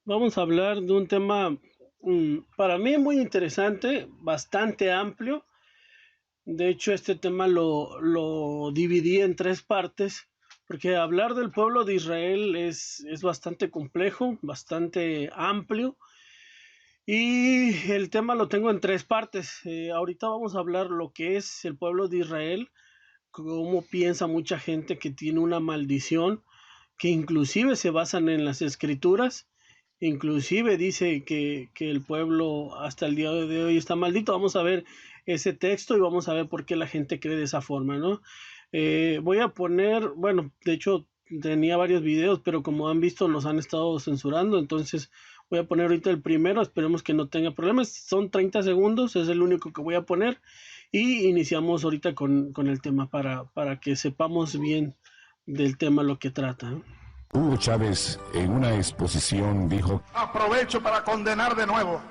Vamos a hablar de un tema para mí muy interesante, bastante amplio. De hecho, este tema lo dividí en tres partes, porque hablar del pueblo de Israel es bastante complejo, bastante amplio, y el tema lo tengo en tres partes. Ahorita vamos a hablar lo que es el pueblo de Israel, cómo piensa mucha gente que tiene una maldición, que inclusive se basan en las escrituras, inclusive dice que el pueblo hasta el día de hoy está maldito. Vamos a ver ese texto y vamos a ver por qué la gente cree de esa forma, ¿no? Voy a poner, bueno, de hecho tenía varios videos, pero como han visto los han estado censurando, entonces voy a poner ahorita el primero, esperemos que no tenga problemas. Son 30 segundos, es el único que voy a poner y iniciamos ahorita con el tema para que sepamos bien del tema lo que trata, ¿no? Hugo Chávez en una exposición dijo: aprovecho para condenar de nuevo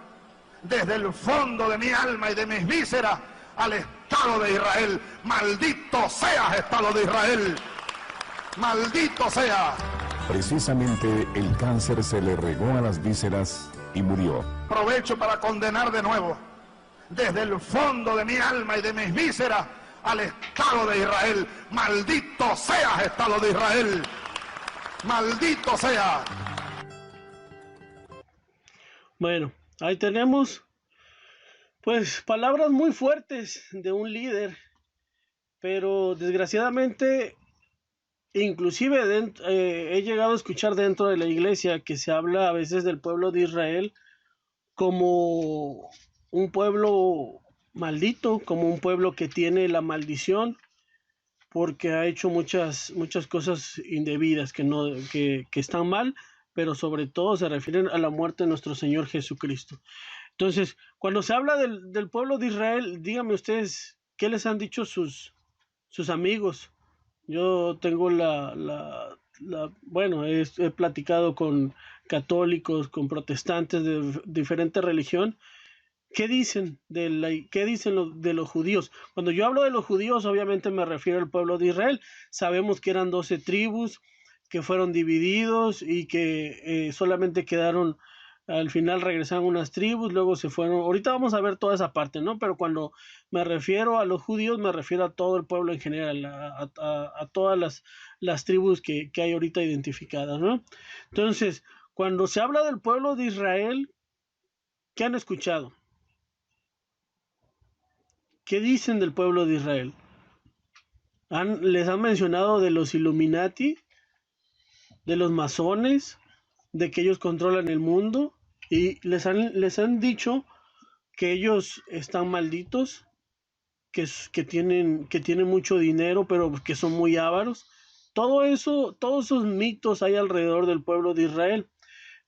desde el fondo de mi alma y de mis vísceras al Estado de Israel. Maldito seas, Estado de Israel, maldito sea. Precisamente el cáncer se le regó a las vísceras y murió. Aprovecho para condenar de nuevo desde el fondo de mi alma y de mis vísceras al Estado de Israel. Maldito seas, Estado de Israel, maldito sea. Bueno, ahí tenemos pues palabras muy fuertes de un líder, pero desgraciadamente inclusive he llegado a escuchar dentro de la iglesia que se habla a veces del pueblo de Israel como un pueblo maldito, como un pueblo que tiene la maldición porque ha hecho muchas cosas indebidas que están mal, pero sobre todo se refieren a la muerte de nuestro Señor Jesucristo. Entonces, cuando se habla del pueblo de Israel, díganme ustedes, ¿qué les han dicho sus amigos? Yo tengo bueno, he platicado con católicos, con protestantes de diferente religión. ¿Qué dicen de los judíos? Cuando yo hablo de los judíos, obviamente me refiero al pueblo de Israel. Sabemos que eran 12 tribus, que fueron divididos y que solamente quedaron, al final regresaron unas tribus, luego se fueron. Ahorita vamos a ver toda esa parte, ¿no? Pero cuando me refiero a los judíos, me refiero a todo el pueblo en general, a todas las tribus que hay ahorita identificadas, ¿no? Entonces, cuando se habla del pueblo de Israel, ¿qué han escuchado? ¿Qué dicen del pueblo de Israel? Les han mencionado de los Illuminati, de los masones, de que ellos controlan el mundo y les han dicho que ellos están malditos, que tienen mucho dinero, pero que son muy ávaros. Todo eso, todos esos mitos hay alrededor del pueblo de Israel.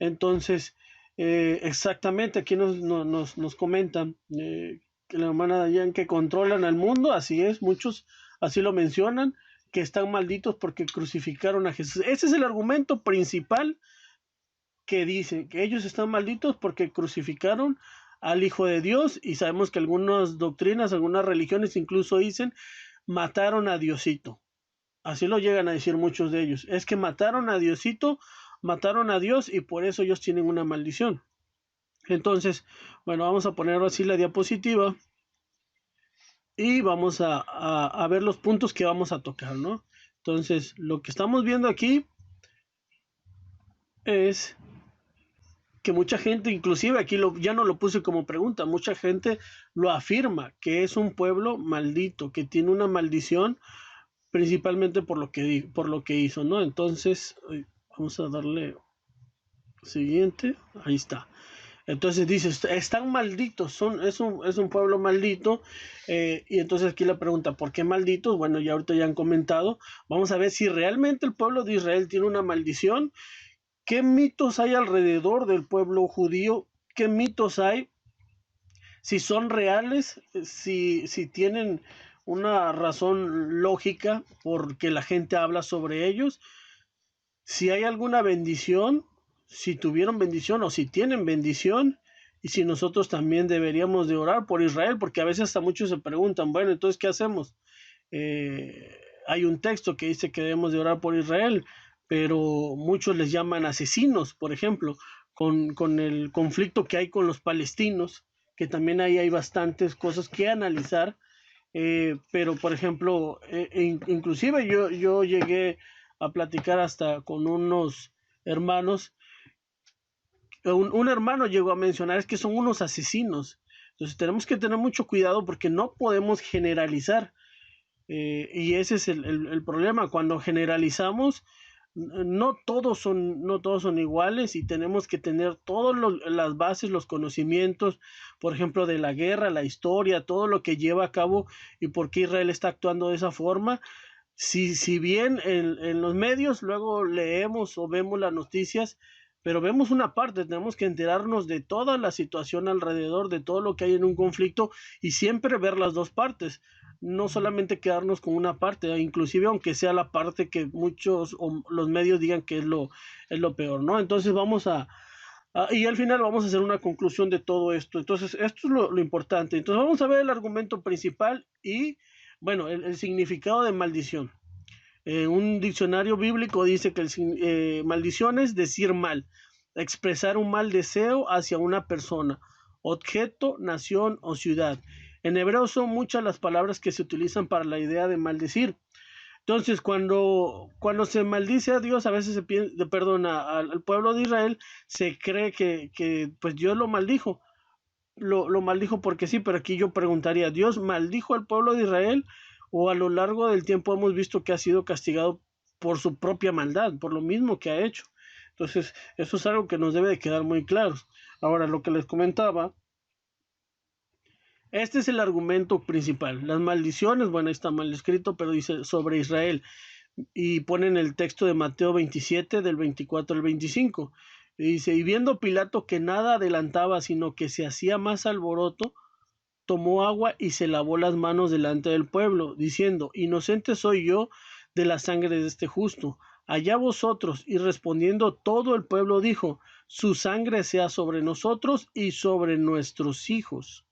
Entonces, exactamente, aquí nos comentan que la hermana Dayan que controlan al mundo, así es, muchos así lo mencionan, que están malditos porque crucificaron a Jesús. Ese es el argumento principal que dicen, que ellos están malditos porque crucificaron al Hijo de Dios, y sabemos que algunas doctrinas, algunas religiones incluso dicen, mataron a Diosito. Así lo llegan a decir muchos de ellos. Es que mataron a Diosito, mataron a Dios y por eso ellos tienen una maldición. Entonces, bueno, vamos a poner así la diapositiva y vamos a ver los puntos que vamos a tocar, ¿no? Entonces, lo que estamos viendo aquí es que mucha gente, inclusive aquí ya no lo puse como pregunta, mucha gente lo afirma, que es un pueblo maldito, que tiene una maldición principalmente por lo que hizo, ¿no? Entonces, vamos a darle siguiente, ahí está. Entonces dice, están malditos, es un pueblo maldito, y entonces aquí la pregunta, ¿por qué malditos? Bueno, ya ahorita ya han comentado, vamos a ver si realmente el pueblo de Israel tiene una maldición. ¿Qué mitos hay alrededor del pueblo judío? ¿Qué mitos hay? Si son reales, si tienen una razón lógica porque la gente habla sobre ellos, si hay alguna bendición, si tuvieron bendición o si tienen bendición, y si nosotros también deberíamos de orar por Israel, porque a veces hasta muchos se preguntan, bueno, entonces, ¿qué hacemos? Hay un texto que dice que debemos de orar por Israel, pero muchos les llaman asesinos, por ejemplo, con el conflicto que hay con los palestinos, que también ahí hay bastantes cosas que analizar, pero por ejemplo, inclusive yo llegué a platicar hasta con unos hermanos, un hermano llegó a mencionar es que son unos asesinos. Entonces tenemos que tener mucho cuidado porque no podemos generalizar. Y ese es el problema. Cuando generalizamos, no todos son iguales y tenemos que tener todas las bases, los conocimientos, por ejemplo, de la guerra, la historia, todo lo que lleva a cabo y por qué Israel está actuando de esa forma. Si bien en los medios luego leemos o vemos las noticias, pero vemos una parte, tenemos que enterarnos de toda la situación alrededor, de todo lo que hay en un conflicto y siempre ver las dos partes, no solamente quedarnos con una parte, inclusive aunque sea la parte que muchos o los medios digan que es lo peor, ¿no? Entonces y al final vamos a hacer una conclusión de todo esto. Entonces, esto es lo importante. Entonces, vamos a ver el argumento principal y, bueno, el significado de maldición. Un diccionario bíblico dice que maldición es decir mal, expresar un mal deseo hacia una persona, objeto, nación o ciudad. En hebreo son muchas las palabras que se utilizan para la idea de maldecir. Entonces, cuando se maldice a Dios, a veces se perdona al pueblo de Israel, se cree que pues Dios lo maldijo. Lo maldijo porque sí, pero aquí yo preguntaría, ¿Dios maldijo al pueblo de Israel o a lo largo del tiempo hemos visto que ha sido castigado por su propia maldad, por lo mismo que ha hecho? Entonces, eso es algo que nos debe de quedar muy claro. Ahora, lo que les comentaba, este es el argumento principal. Las maldiciones, bueno, está mal escrito, pero dice sobre Israel. Y ponen el texto de Mateo 27, del 24 al 25. Y dice, y viendo Pilato que nada adelantaba, sino que se hacía más alboroto, tomó agua y se lavó las manos delante del pueblo, diciendo, inocente soy yo de la sangre de este justo. Allá vosotros. Y respondiendo todo el pueblo dijo, su sangre sea sobre nosotros y sobre nuestros hijos.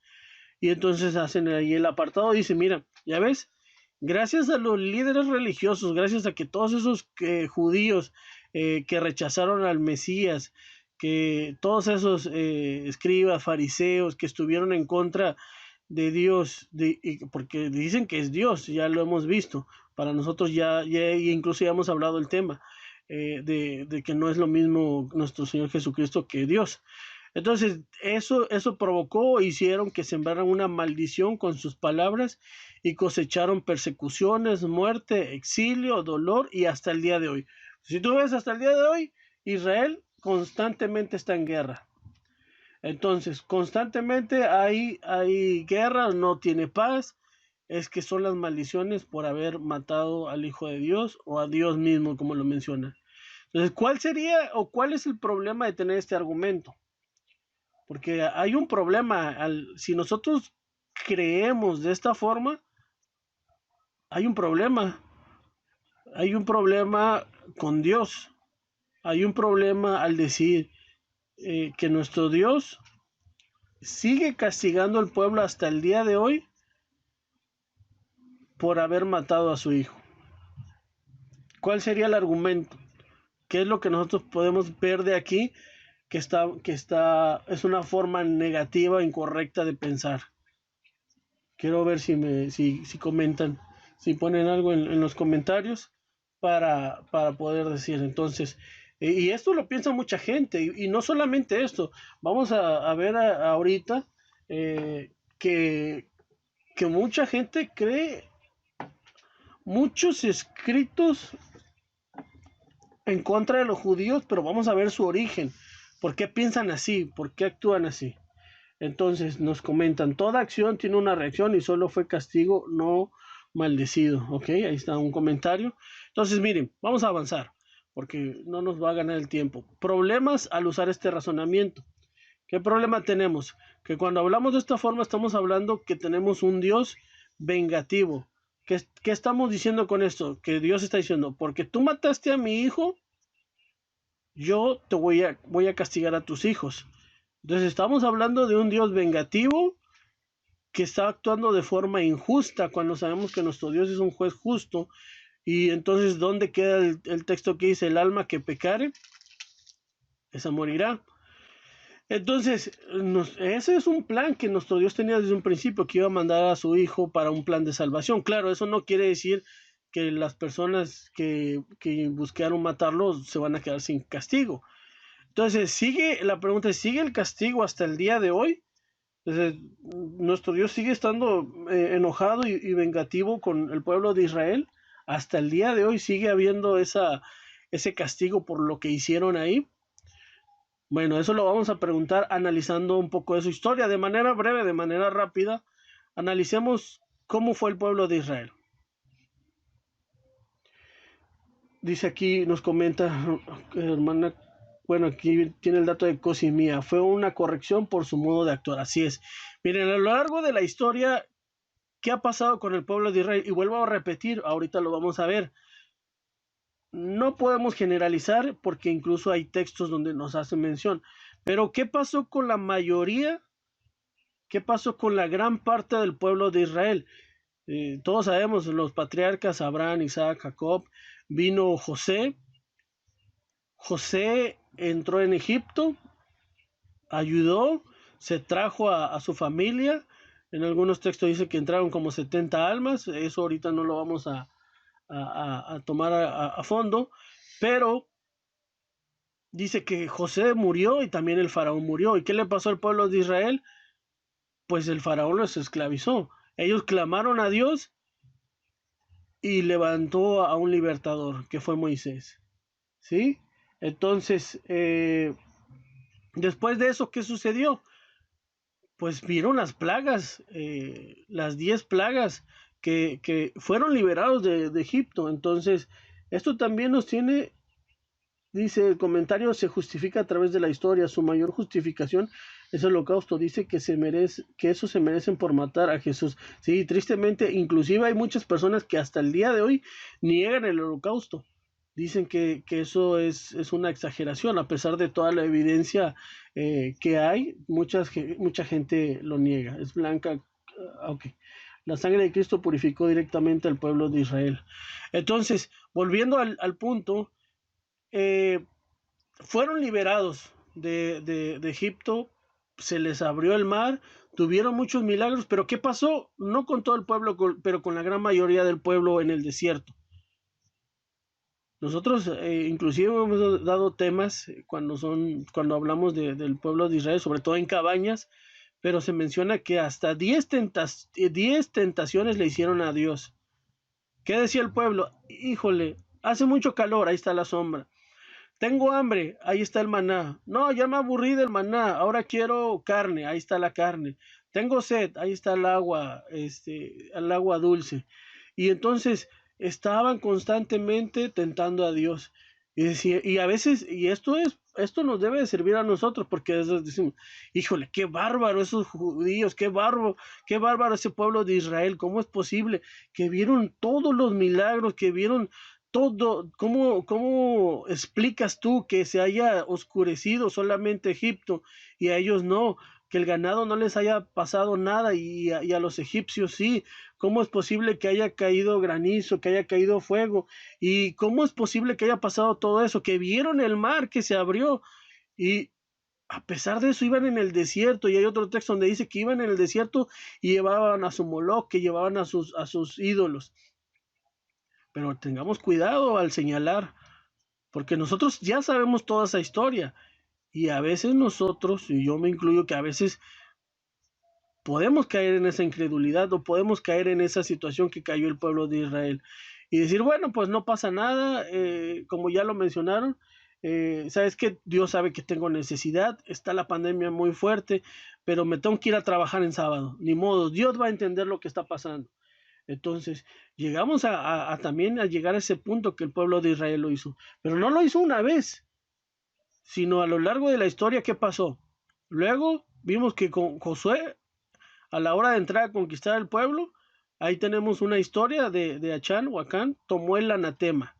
Y entonces hacen ahí el apartado, dice, mira, ya ves, gracias a los líderes religiosos, gracias a que todos esos judíos que rechazaron al Mesías, que todos esos escribas, fariseos que estuvieron en contra de Dios, porque dicen que es Dios, ya lo hemos visto, para nosotros ya incluso ya hemos hablado del tema, de que no es lo mismo nuestro Señor Jesucristo que Dios. Entonces, eso provocó, hicieron que sembraran una maldición con sus palabras y cosecharon persecuciones, muerte, exilio, dolor y hasta el día de hoy. Si tú ves hasta el día de hoy, Israel constantemente está en guerra. Entonces, constantemente hay guerra, no tiene paz. Es que son las maldiciones por haber matado al Hijo de Dios o a Dios mismo, como lo menciona. Entonces, ¿cuál sería o cuál es el problema de tener este argumento? Porque hay un problema, si nosotros creemos de esta forma, hay un problema con Dios, hay un problema al decir que nuestro Dios sigue castigando al pueblo hasta el día de hoy por haber matado a su hijo. ¿Cuál sería el argumento? ¿Qué es lo que nosotros podemos ver de aquí? Que es una forma negativa, incorrecta de pensar. Quiero ver si comentan, si ponen algo en los comentarios para poder decir. Entonces, y esto lo piensa mucha gente, y no solamente esto. Vamos a ver ahorita que mucha gente cree muchos escritos en contra de los judíos, pero vamos a ver su origen. ¿Por qué piensan así? ¿Por qué actúan así? Entonces nos comentan, toda acción tiene una reacción y solo fue castigo, no maldecido. Ok, ahí está un comentario. Entonces miren, vamos a avanzar porque no nos va a ganar el tiempo. Problemas al usar este razonamiento. ¿Qué problema tenemos? Que cuando hablamos de esta forma estamos hablando que tenemos un Dios vengativo. ¿Qué estamos diciendo con esto? Que Dios está diciendo, porque tú mataste a mi hijo, yo te voy a castigar a tus hijos. Entonces estamos hablando de un Dios vengativo que está actuando de forma injusta cuando sabemos que nuestro Dios es un juez justo. Y entonces, ¿dónde queda el texto que dice, el alma que pecare, esa morirá? Entonces, ese es un plan que nuestro Dios tenía desde un principio, que iba a mandar a su Hijo para un plan de salvación. Claro, eso no quiere decir que las personas que buscaron matarlo se van a quedar sin castigo. Entonces, la pregunta es, ¿sigue el castigo hasta el día de hoy? Entonces, nuestro Dios sigue estando enojado y vengativo con el pueblo de Israel. Hasta el día de hoy sigue habiendo ese castigo por lo que hicieron ahí. Bueno, eso lo vamos a preguntar analizando un poco de su historia de manera breve, de manera rápida. Analicemos cómo fue el pueblo de Israel. Dice aquí, nos comenta, hermana, bueno, aquí tiene el dato de Cosimía, fue una corrección por su modo de actuar, así es. Miren, a lo largo de la historia, ¿qué ha pasado con el pueblo de Israel? Y vuelvo a repetir, ahorita lo vamos a ver. No podemos generalizar porque incluso hay textos donde nos hacen mención. Pero ¿qué pasó con la mayoría? ¿Qué pasó con la gran parte del pueblo de Israel? Todos sabemos, los patriarcas Abraham, Isaac, Jacob, vino José. José entró en Egipto, ayudó, se trajo a su familia. En algunos textos dice que entraron como 70 almas. Eso ahorita no lo vamos a tomar a fondo. Pero dice que José murió y también el faraón murió. ¿Y qué le pasó al pueblo de Israel? Pues el faraón los esclavizó. Ellos clamaron a Dios y levantó a un libertador, que fue Moisés. ¿Sí? Entonces, después de eso, ¿qué sucedió? Pues vieron las plagas, las 10 plagas que fueron liberados de Egipto. Entonces, esto también nos tiene. Dice, el comentario se justifica a través de la historia. Su mayor justificación es el holocausto. Dice que eso se merecen por matar a Jesús. Sí, tristemente, inclusive hay muchas personas que hasta el día de hoy niegan el holocausto. Dicen que eso es una exageración, a pesar de toda la evidencia que hay, mucha gente lo niega. Es blanca. Ok. La sangre de Cristo purificó directamente al pueblo de Israel. Entonces, volviendo al punto, eh, fueron liberados de Egipto, se les abrió el mar, tuvieron muchos milagros, pero ¿qué pasó? No con todo el pueblo, pero con la gran mayoría del pueblo en el desierto. Nosotros inclusive hemos dado temas cuando hablamos del pueblo de Israel, sobre todo en cabañas, pero se menciona que hasta 10 tentaciones le hicieron a Dios. ¿Qué decía el pueblo? Híjole, hace mucho calor, ahí está la sombra. Tengo hambre, ahí está el maná. No, ya me aburrí del maná, ahora quiero carne, ahí está la carne. Tengo sed, ahí está el agua dulce. Y entonces estaban constantemente tentando a Dios. Y a veces, esto nos debe de servir a nosotros, porque a veces decimos, híjole, qué bárbaro esos judíos, qué bárbaro ese pueblo de Israel, ¿cómo es posible que vieron todos los milagros, que vieron todo? ¿Cómo explicas tú que se haya oscurecido solamente Egipto y a ellos no? Que el ganado no les haya pasado nada y a los egipcios sí. ¿Cómo es posible que haya caído granizo, que haya caído fuego? ¿Y cómo es posible que haya pasado todo eso? Que vieron el mar que se abrió y a pesar de eso iban en el desierto. Y hay otro texto donde dice que iban en el desierto y llevaban a su Moloch, que llevaban a sus ídolos. Pero tengamos cuidado al señalar, porque nosotros ya sabemos toda esa historia. Y a veces nosotros, y yo me incluyo, que a veces podemos caer en esa incredulidad o podemos caer en esa situación que cayó el pueblo de Israel. Y decir, bueno, pues no pasa nada, como ya lo mencionaron, sabes que Dios sabe que tengo necesidad, está la pandemia muy fuerte, pero me tengo que ir a trabajar en sábado, ni modo, Dios va a entender lo que está pasando. Entonces, llegamos también a llegar a ese punto que el pueblo de Israel lo hizo, pero no lo hizo una vez, sino a lo largo de la historia. ¿Qué pasó? Luego vimos que con Josué, a la hora de entrar a conquistar el pueblo, ahí tenemos una historia de Achán o Acán, tomó el anatema.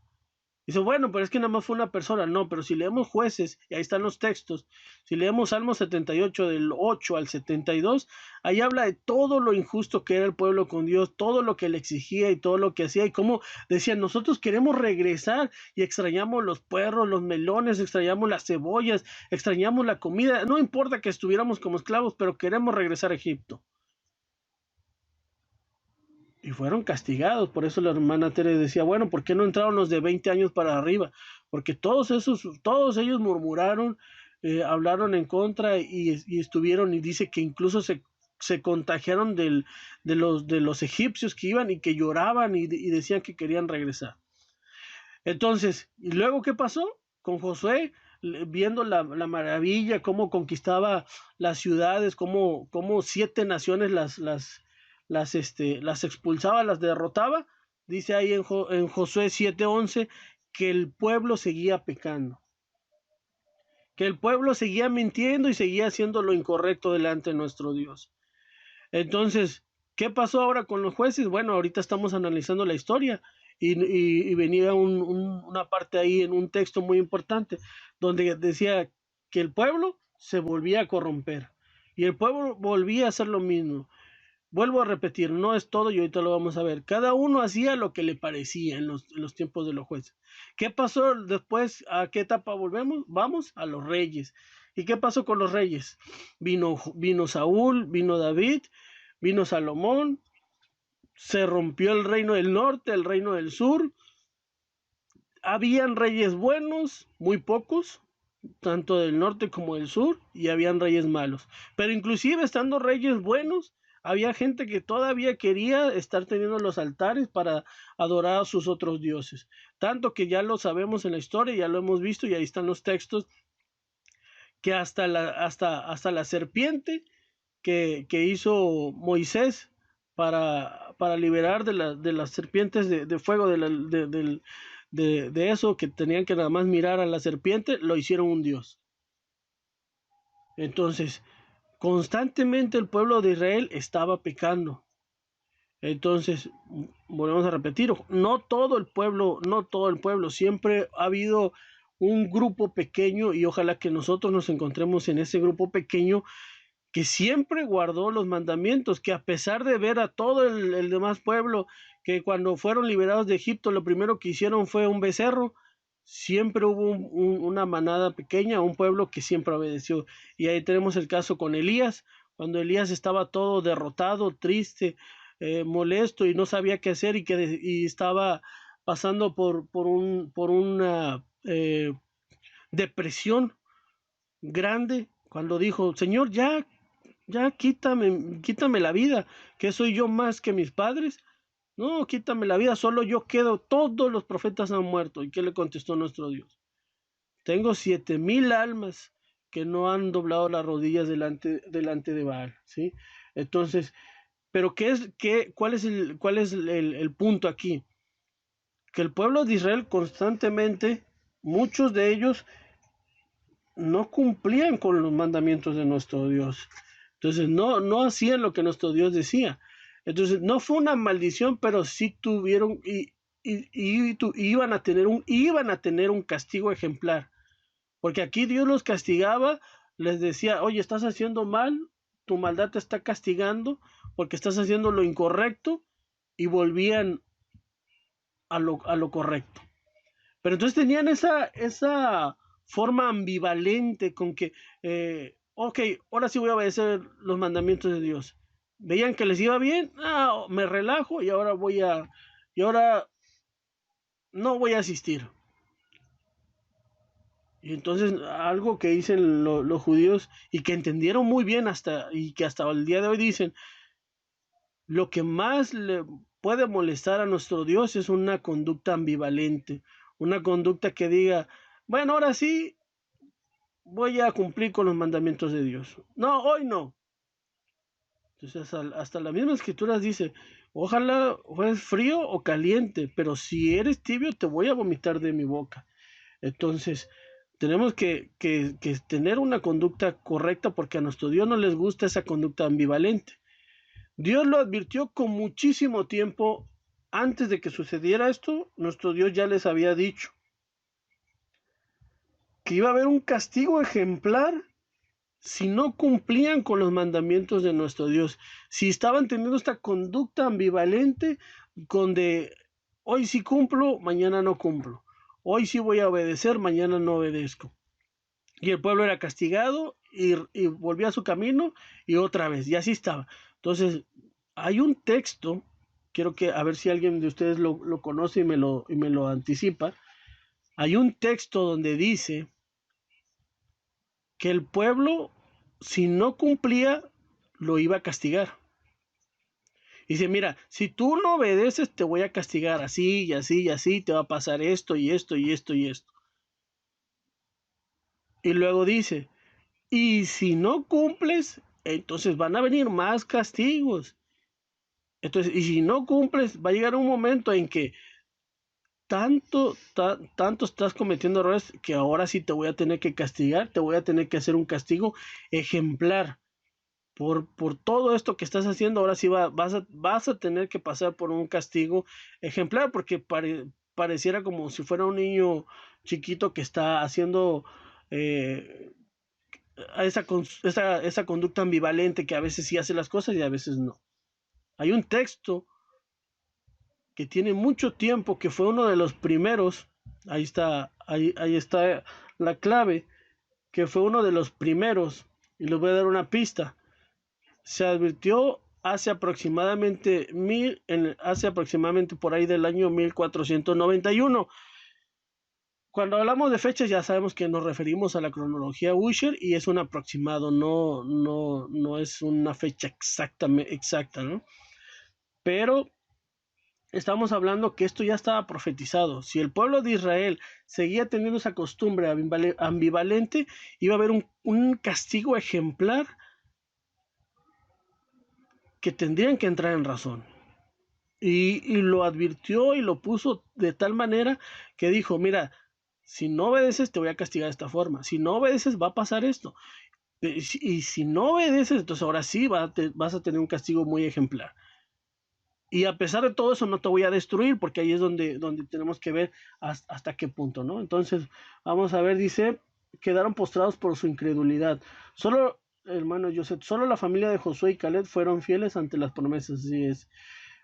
Dice, bueno, pero es que nada más fue una persona. No, pero si leemos Jueces, y ahí están los textos, si leemos Salmo 78 del 8 al 72, ahí habla de todo lo injusto que era el pueblo con Dios, todo lo que le exigía y todo lo que hacía, y cómo decían, nosotros queremos regresar y extrañamos los puerros, los melones, extrañamos las cebollas, extrañamos la comida, no importa que estuviéramos como esclavos, pero queremos regresar a Egipto. Y fueron castigados. Por eso la hermana Tere decía, bueno, ¿por qué no entraron los de 20 años para arriba? Porque todos ellos murmuraron, hablaron en contra y estuvieron, y dice que incluso se contagiaron de los egipcios que iban y que lloraban y decían que querían regresar. Entonces, ¿y luego qué pasó? Con Josué, viendo la maravilla, cómo conquistaba las ciudades, cómo 7 naciones las expulsaba, las derrotaba. Dice ahí en Josué 7:11 que el pueblo seguía pecando, que el pueblo seguía mintiendo y seguía haciendo lo incorrecto delante de nuestro Dios. Entonces, ¿qué pasó ahora con los jueces? Bueno, ahorita estamos analizando la historia y venía una parte ahí en un texto muy importante donde decía que el pueblo se volvía a corromper y el pueblo volvía a hacer lo mismo. Vuelvo a repetir, no es todo y ahorita lo vamos a ver. Cada uno hacía lo que le parecía en los tiempos de los jueces. ¿Qué pasó después? ¿A qué etapa volvemos? Vamos a los reyes. ¿Y qué pasó con los reyes? Vino Saúl, vino David, vino Salomón, se rompió el reino del norte, el reino del sur. Habían reyes buenos, muy pocos, tanto del norte como del sur, y habían reyes malos. Pero inclusive estando reyes buenos, había gente que todavía quería estar teniendo los altares para adorar a sus otros dioses. Tanto que ya lo sabemos en la historia, ya lo hemos visto y ahí están los textos, que hasta la serpiente que hizo Moisés para liberar de las serpientes de fuego, de eso, que tenían que nada más mirar a la serpiente, lo hicieron un dios. Entonces, constantemente el pueblo de Israel estaba pecando. Entonces, volvemos a repetir, no todo el pueblo, siempre ha habido un grupo pequeño y ojalá que nosotros nos encontremos en ese grupo pequeño que siempre guardó los mandamientos, que a pesar de ver a todo el demás pueblo, que cuando fueron liberados de Egipto, lo primero que hicieron fue un becerro, siempre hubo una manada pequeña, un pueblo que siempre obedeció. Y ahí tenemos el caso con Elías, cuando Elías estaba todo derrotado, triste, molesto y no sabía qué hacer y estaba pasando por una depresión grande, cuando dijo, Señor, ya quítame la vida, que soy yo más que mis padres. No, quítame la vida, solo yo quedo, todos los profetas han muerto. ¿Y qué le contestó nuestro Dios? Tengo 7,000 almas que no han doblado las rodillas delante de Baal, ¿sí? Entonces, pero ¿cuál es el punto aquí? Que el pueblo de Israel constantemente, muchos de ellos no cumplían con los mandamientos de nuestro Dios. Entonces no hacían lo que nuestro Dios decía. Entonces no fue una maldición, pero sí tuvieron iban a tener un castigo ejemplar. Porque aquí Dios los castigaba, les decía, oye, estás haciendo mal, tu maldad te está castigando porque estás haciendo lo incorrecto, y volvían a lo correcto. Pero entonces tenían esa forma ambivalente con que, ok, ahora sí voy a obedecer los mandamientos de Dios. Veían que les iba bien, me relajo y ahora no voy a asistir. Y entonces algo que dicen los judíos y que entendieron muy bien y que hasta el día de hoy dicen, lo que más le puede molestar a nuestro Dios es una conducta ambivalente, una conducta que diga, bueno, ahora sí voy a cumplir con los mandamientos de Dios. No, hoy no. Entonces hasta la misma escritura dice, ojalá fueres frío o caliente, pero si eres tibio te voy a vomitar de mi boca. Entonces tenemos que tener una conducta correcta porque a nuestro Dios no les gusta esa conducta ambivalente. Dios lo advirtió con muchísimo tiempo antes de que sucediera esto. Nuestro Dios ya les había dicho que iba a haber un castigo ejemplar si no cumplían con los mandamientos de nuestro Dios, si estaban teniendo esta conducta ambivalente, donde hoy sí cumplo, mañana no cumplo, hoy sí voy a obedecer, mañana no obedezco. Y el pueblo era castigado y volvía a su camino y otra vez, y así estaba. Entonces, hay un texto, quiero que a ver si alguien de ustedes lo conoce y me lo anticipa. Hay un texto donde dice que el pueblo, si no cumplía, lo iba a castigar. Dice, mira, si tú no obedeces, te voy a castigar así y así y así, te va a pasar esto y esto y esto y esto. Y luego dice, y si no cumples, entonces van a venir más castigos. Entonces, y si no cumples, va a llegar un momento en que tanto estás cometiendo errores que ahora sí te voy a tener que castigar, te voy a tener que hacer un castigo ejemplar. Por todo esto que estás haciendo, ahora sí vas a tener que pasar por un castigo ejemplar, porque pareciera como si fuera un niño chiquito que está haciendo esa conducta ambivalente, que a veces sí hace las cosas y a veces no. Hay un texto que tiene mucho tiempo, que fue uno de los primeros, ahí está la clave, que fue uno de los primeros, y les voy a dar una pista. Se advirtió hace aproximadamente por ahí del año 1491. Cuando hablamos de fechas ya sabemos que nos referimos a la cronología Ussher y es un aproximado, no es una fecha exacta, ¿no? Pero estamos hablando que esto ya estaba profetizado. Si el pueblo de Israel seguía teniendo esa costumbre ambivalente, iba a haber un castigo ejemplar que tendrían que entrar en razón. Y lo advirtió y lo puso de tal manera que dijo, mira, si no obedeces te voy a castigar de esta forma, si no obedeces va a pasar esto, y si no obedeces, entonces ahora sí vas a tener un castigo muy ejemplar. Y a pesar de todo eso no te voy a destruir, porque ahí es donde tenemos que ver hasta qué punto, ¿no? Entonces, vamos a ver, dice, quedaron postrados por su incredulidad. Solo, hermano Joseph, solo la familia de Josué y Caleb fueron fieles ante las promesas, así es.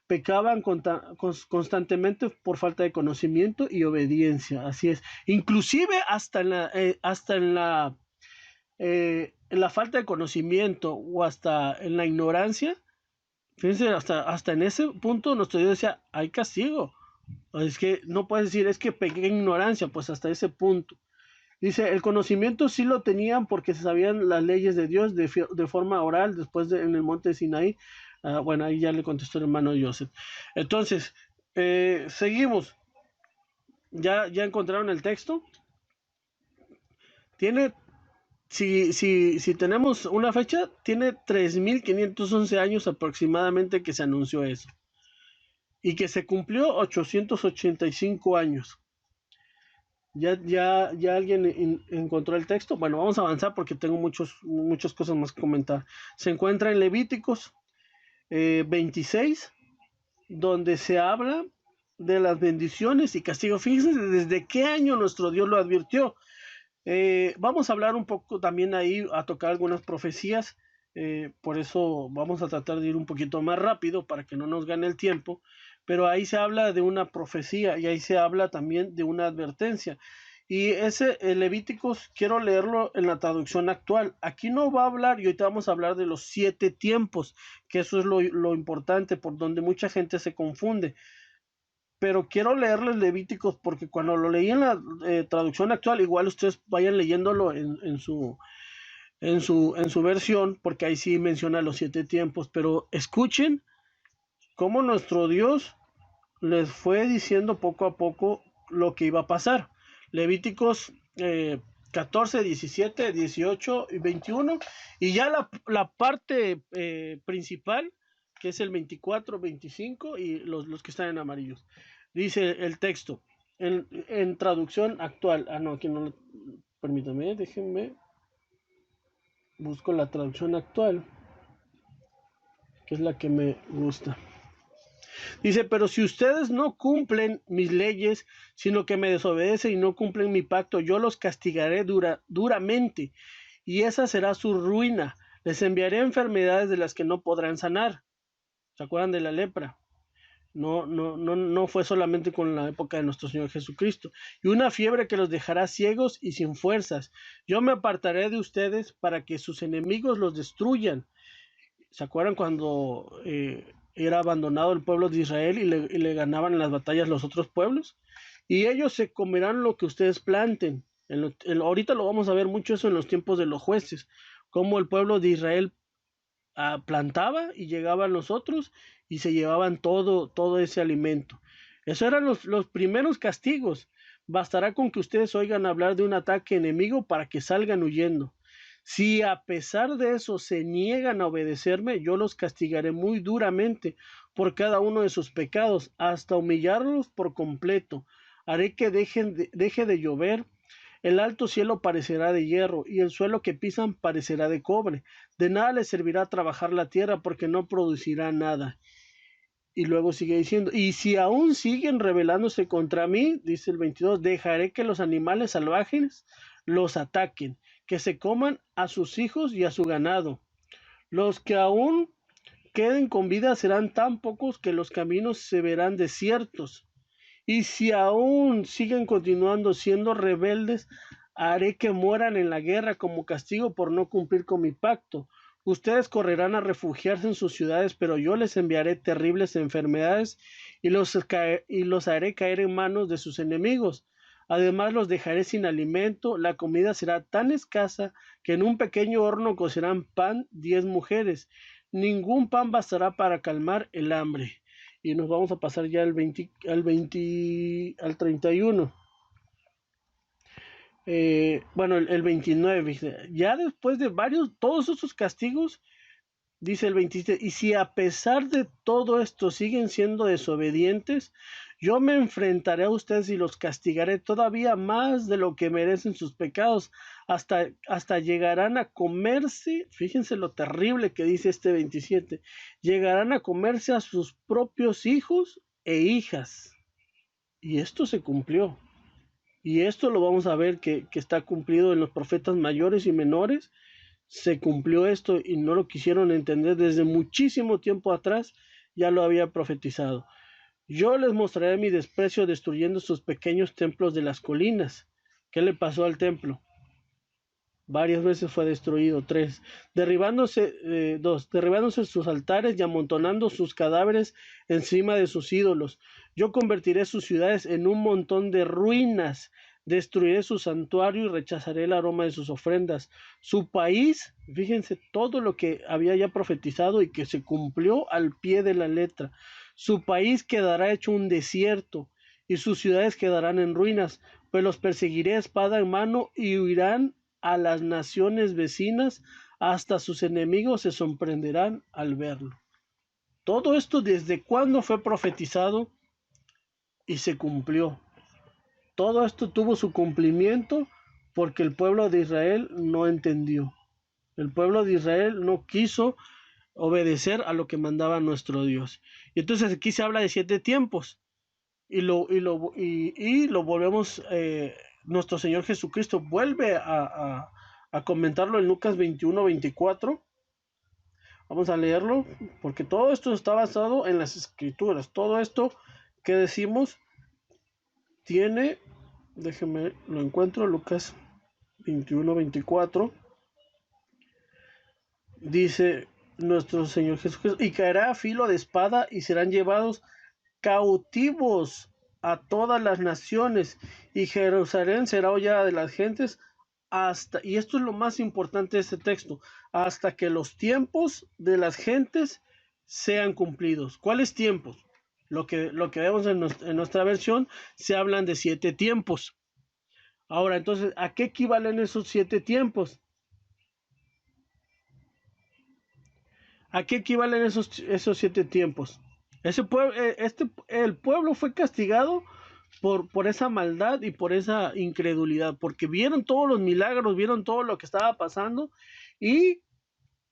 Pecaban constantemente por falta de conocimiento y obediencia, así es. Inclusive hasta en la falta de conocimiento o hasta en la ignorancia. Fíjense, hasta en ese punto nuestro Dios decía, hay castigo. Es que no puedes decir, es que pequé en ignorancia, pues hasta ese punto. Dice, el conocimiento sí lo tenían porque se sabían las leyes de Dios de forma oral después en el monte de Sinaí. Bueno, ahí ya le contestó el hermano Joseph. Entonces, seguimos. ¿Ya encontraron el texto? Tiene, si tenemos una fecha, tiene 3.511 años aproximadamente que se anunció eso. Y que se cumplió 885 años. ¿Ya alguien encontró el texto? Bueno, vamos a avanzar porque tengo muchas cosas más que comentar. Se encuentra en Levíticos 26, donde se habla de las bendiciones y castigos. Fíjense desde qué año nuestro Dios lo advirtió. Vamos a hablar un poco también ahí, a tocar algunas profecías. Por eso vamos a tratar de ir un poquito más rápido para que no nos gane el tiempo. Pero ahí se habla de una profecía y ahí se habla también de una advertencia. Y ese Levíticos, quiero leerlo en la traducción actual. Aquí no va a hablar, y ahorita vamos a hablar de los 7 tiempos, que eso es lo importante, por donde mucha gente se confunde. Pero quiero leerles Levíticos porque cuando lo leí en la traducción actual, igual ustedes vayan leyéndolo en su versión, porque ahí sí menciona los 7 tiempos. Pero escuchen cómo nuestro Dios les fue diciendo poco a poco lo que iba a pasar. Levíticos 14, 17, 18 y 21. Y ya la parte principal, que es el 24, 25 y los que están en amarillos. Dice el texto, en traducción actual. No, aquí no. Permítanme, déjenme. Busco la traducción actual, que es la que me gusta. Dice, pero si ustedes no cumplen mis leyes, sino que me desobedecen y no cumplen mi pacto, yo los castigaré duramente, y esa será su ruina. Les enviaré enfermedades de las que no podrán sanar. ¿Se acuerdan de la lepra? No fue solamente con la época de nuestro Señor Jesucristo. Y una fiebre que los dejará ciegos y sin fuerzas. Yo me apartaré de ustedes para que sus enemigos los destruyan. ¿Se acuerdan cuando era abandonado el pueblo de Israel y le ganaban en las batallas los otros pueblos? Y ellos se comerán lo que ustedes planten. Ahorita lo vamos a ver mucho eso en los tiempos de los jueces, cómo el pueblo de Israel plantaba y llegaban los otros y se llevaban todo ese alimento. Esos eran los primeros castigos. Bastará con que ustedes oigan hablar de un ataque enemigo para que salgan huyendo. Si a pesar de eso se niegan a obedecerme, yo los castigaré muy duramente por cada uno de sus pecados, hasta humillarlos por completo. Haré que deje de llover. El alto cielo parecerá de hierro, y el suelo que pisan parecerá de cobre. De nada les servirá trabajar la tierra, porque no producirá nada. Y luego sigue diciendo, y si aún siguen rebelándose contra mí, dice el 22, dejaré que los animales salvajes los ataquen, que se coman a sus hijos y a su ganado. Los que aún queden con vida serán tan pocos que los caminos se verán desiertos. Y si aún siguen continuando siendo rebeldes, haré que mueran en la guerra como castigo por no cumplir con mi pacto. Ustedes correrán a refugiarse en sus ciudades, pero yo les enviaré terribles enfermedades y los haré caer en manos de sus enemigos. Además los dejaré sin alimento. La comida será tan escasa que en un pequeño horno cocerán pan 10 mujeres. Ningún pan bastará para calmar el hambre. Y nos vamos a pasar ya al 31. Bueno, el 29. Ya después de todos estos castigos, dice el 27, y si a pesar de todo esto siguen siendo desobedientes, yo me enfrentaré a ustedes y los castigaré todavía más de lo que merecen sus pecados, hasta llegarán a comerse, fíjense lo terrible que dice este 27, llegarán a comerse a sus propios hijos e hijas. Y esto se cumplió. Y esto lo vamos a ver que está cumplido en los profetas mayores y menores. Se cumplió esto y no lo quisieron entender desde muchísimo tiempo atrás, ya lo había profetizado. Yo les mostraré mi desprecio destruyendo sus pequeños templos de las colinas. ¿Qué le pasó al templo? Varias veces fue destruido. 3. Derribándose sus altares y amontonando sus cadáveres encima de sus ídolos. Yo convertiré sus ciudades en un montón de ruinas. Destruiré su santuario y rechazaré el aroma de sus ofrendas. Su país, fíjense todo lo que había ya profetizado y que se cumplió al pie de la letra. Su país quedará hecho un desierto y sus ciudades quedarán en ruinas, pues los perseguiré espada en mano y huirán a las naciones vecinas, hasta sus enemigos se sorprenderán al verlo. Todo esto desde cuándo fue profetizado y se cumplió. Todo esto tuvo su cumplimiento porque el pueblo de Israel no entendió. El pueblo de Israel no quiso obedecer a lo que mandaba nuestro Dios. Y entonces aquí se habla de 7 tiempos. Y lo volvemos, nuestro Señor Jesucristo vuelve a comentarlo en Lucas 21-24. Vamos a leerlo, porque todo esto está basado en las Escrituras. Todo esto que decimos tiene, déjenme lo encuentro, Lucas 21-24. Dice nuestro Señor Jesucristo, y caerá a filo de espada y serán llevados cautivos a todas las naciones, y Jerusalén será hollada de las gentes y esto es lo más importante de este texto, hasta que los tiempos de las gentes sean cumplidos. ¿Cuáles tiempos? Lo que vemos en nuestra versión, se hablan de 7 tiempos. Ahora, entonces, ¿a qué equivalen esos 7 tiempos? ¿A qué equivalen esos 7 tiempos? El pueblo fue castigado por esa maldad y por esa incredulidad, porque vieron todos los milagros, vieron todo lo que estaba pasando y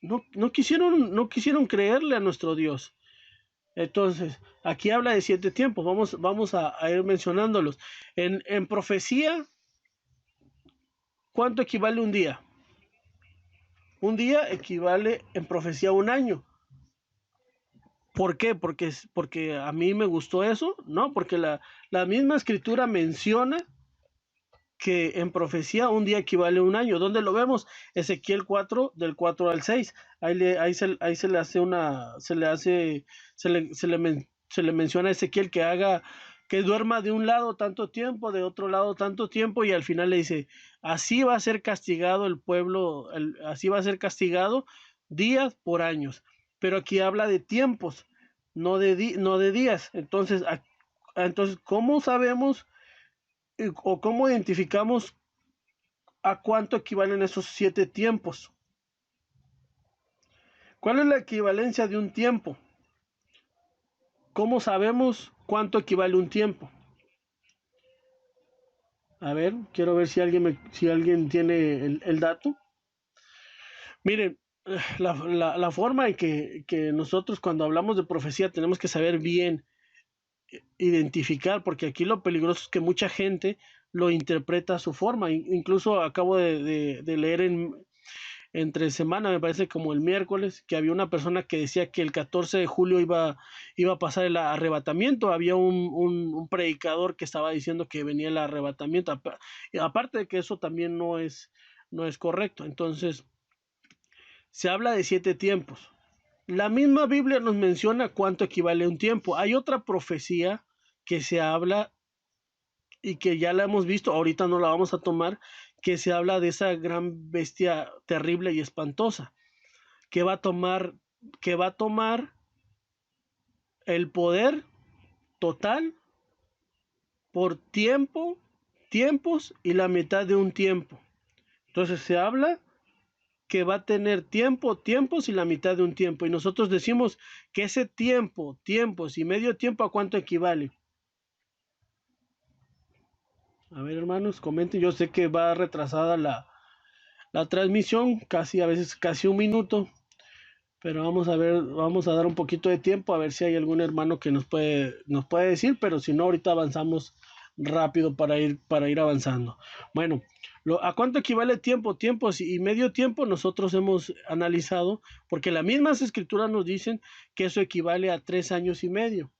no quisieron creerle a nuestro Dios. Entonces, aquí habla de 7 tiempos, vamos a ir mencionándolos. En profecía, ¿cuánto equivale un día? Un día equivale en profecía a un año. ¿Por qué? Porque a mí me gustó eso, ¿no? Porque la misma escritura menciona que en profecía un día equivale a un año. ¿Dónde lo vemos? Ezequiel 4, del 4 al 6. Ahí se le hace una, se le menciona a Ezequiel que duerma de un lado tanto tiempo, de otro lado tanto tiempo, y al final le dice, así va a ser castigado el pueblo, así va a ser castigado días por años. Pero aquí habla de tiempos, no de días. Entonces, ¿cómo sabemos o cómo identificamos a cuánto equivalen esos 7 tiempos? ¿Cuál es la equivalencia de un tiempo? ¿Cómo sabemos cuánto equivale un tiempo? A ver, quiero ver si alguien tiene el dato. Miren, la forma en que nosotros cuando hablamos de profecía tenemos que saber bien identificar, porque aquí lo peligroso es que mucha gente lo interpreta a su forma. Incluso acabo de leer entre semana, me parece como el miércoles, que había una persona que decía que el 14 de julio iba a pasar el arrebatamiento. Había un predicador que estaba diciendo que venía el arrebatamiento. Aparte de que eso también no es correcto. Entonces, se habla de 7 tiempos. La misma Biblia nos menciona cuánto equivale a un tiempo. Hay otra profecía que se habla y que ya la hemos visto, ahorita no la vamos a tomar, que se habla de esa gran bestia terrible y espantosa, que va a tomar, que va a tomar el poder total por tiempos y la mitad de un tiempo. Entonces se habla que va a tener tiempos y la mitad de un tiempo. Y nosotros decimos que ese tiempos y medio tiempo, ¿a cuánto equivale? A ver, hermanos, comenten. Yo sé que va retrasada la transmisión, casi a veces casi un minuto, pero vamos a ver, vamos a dar un poquito de tiempo a ver si hay algún hermano que nos puede decir, pero si no, ahorita avanzamos rápido para ir avanzando. Bueno, ¿a cuánto equivale tiempos y medio tiempo? Nosotros hemos analizado, porque las mismas escrituras nos dicen que eso equivale a 3 años y medio.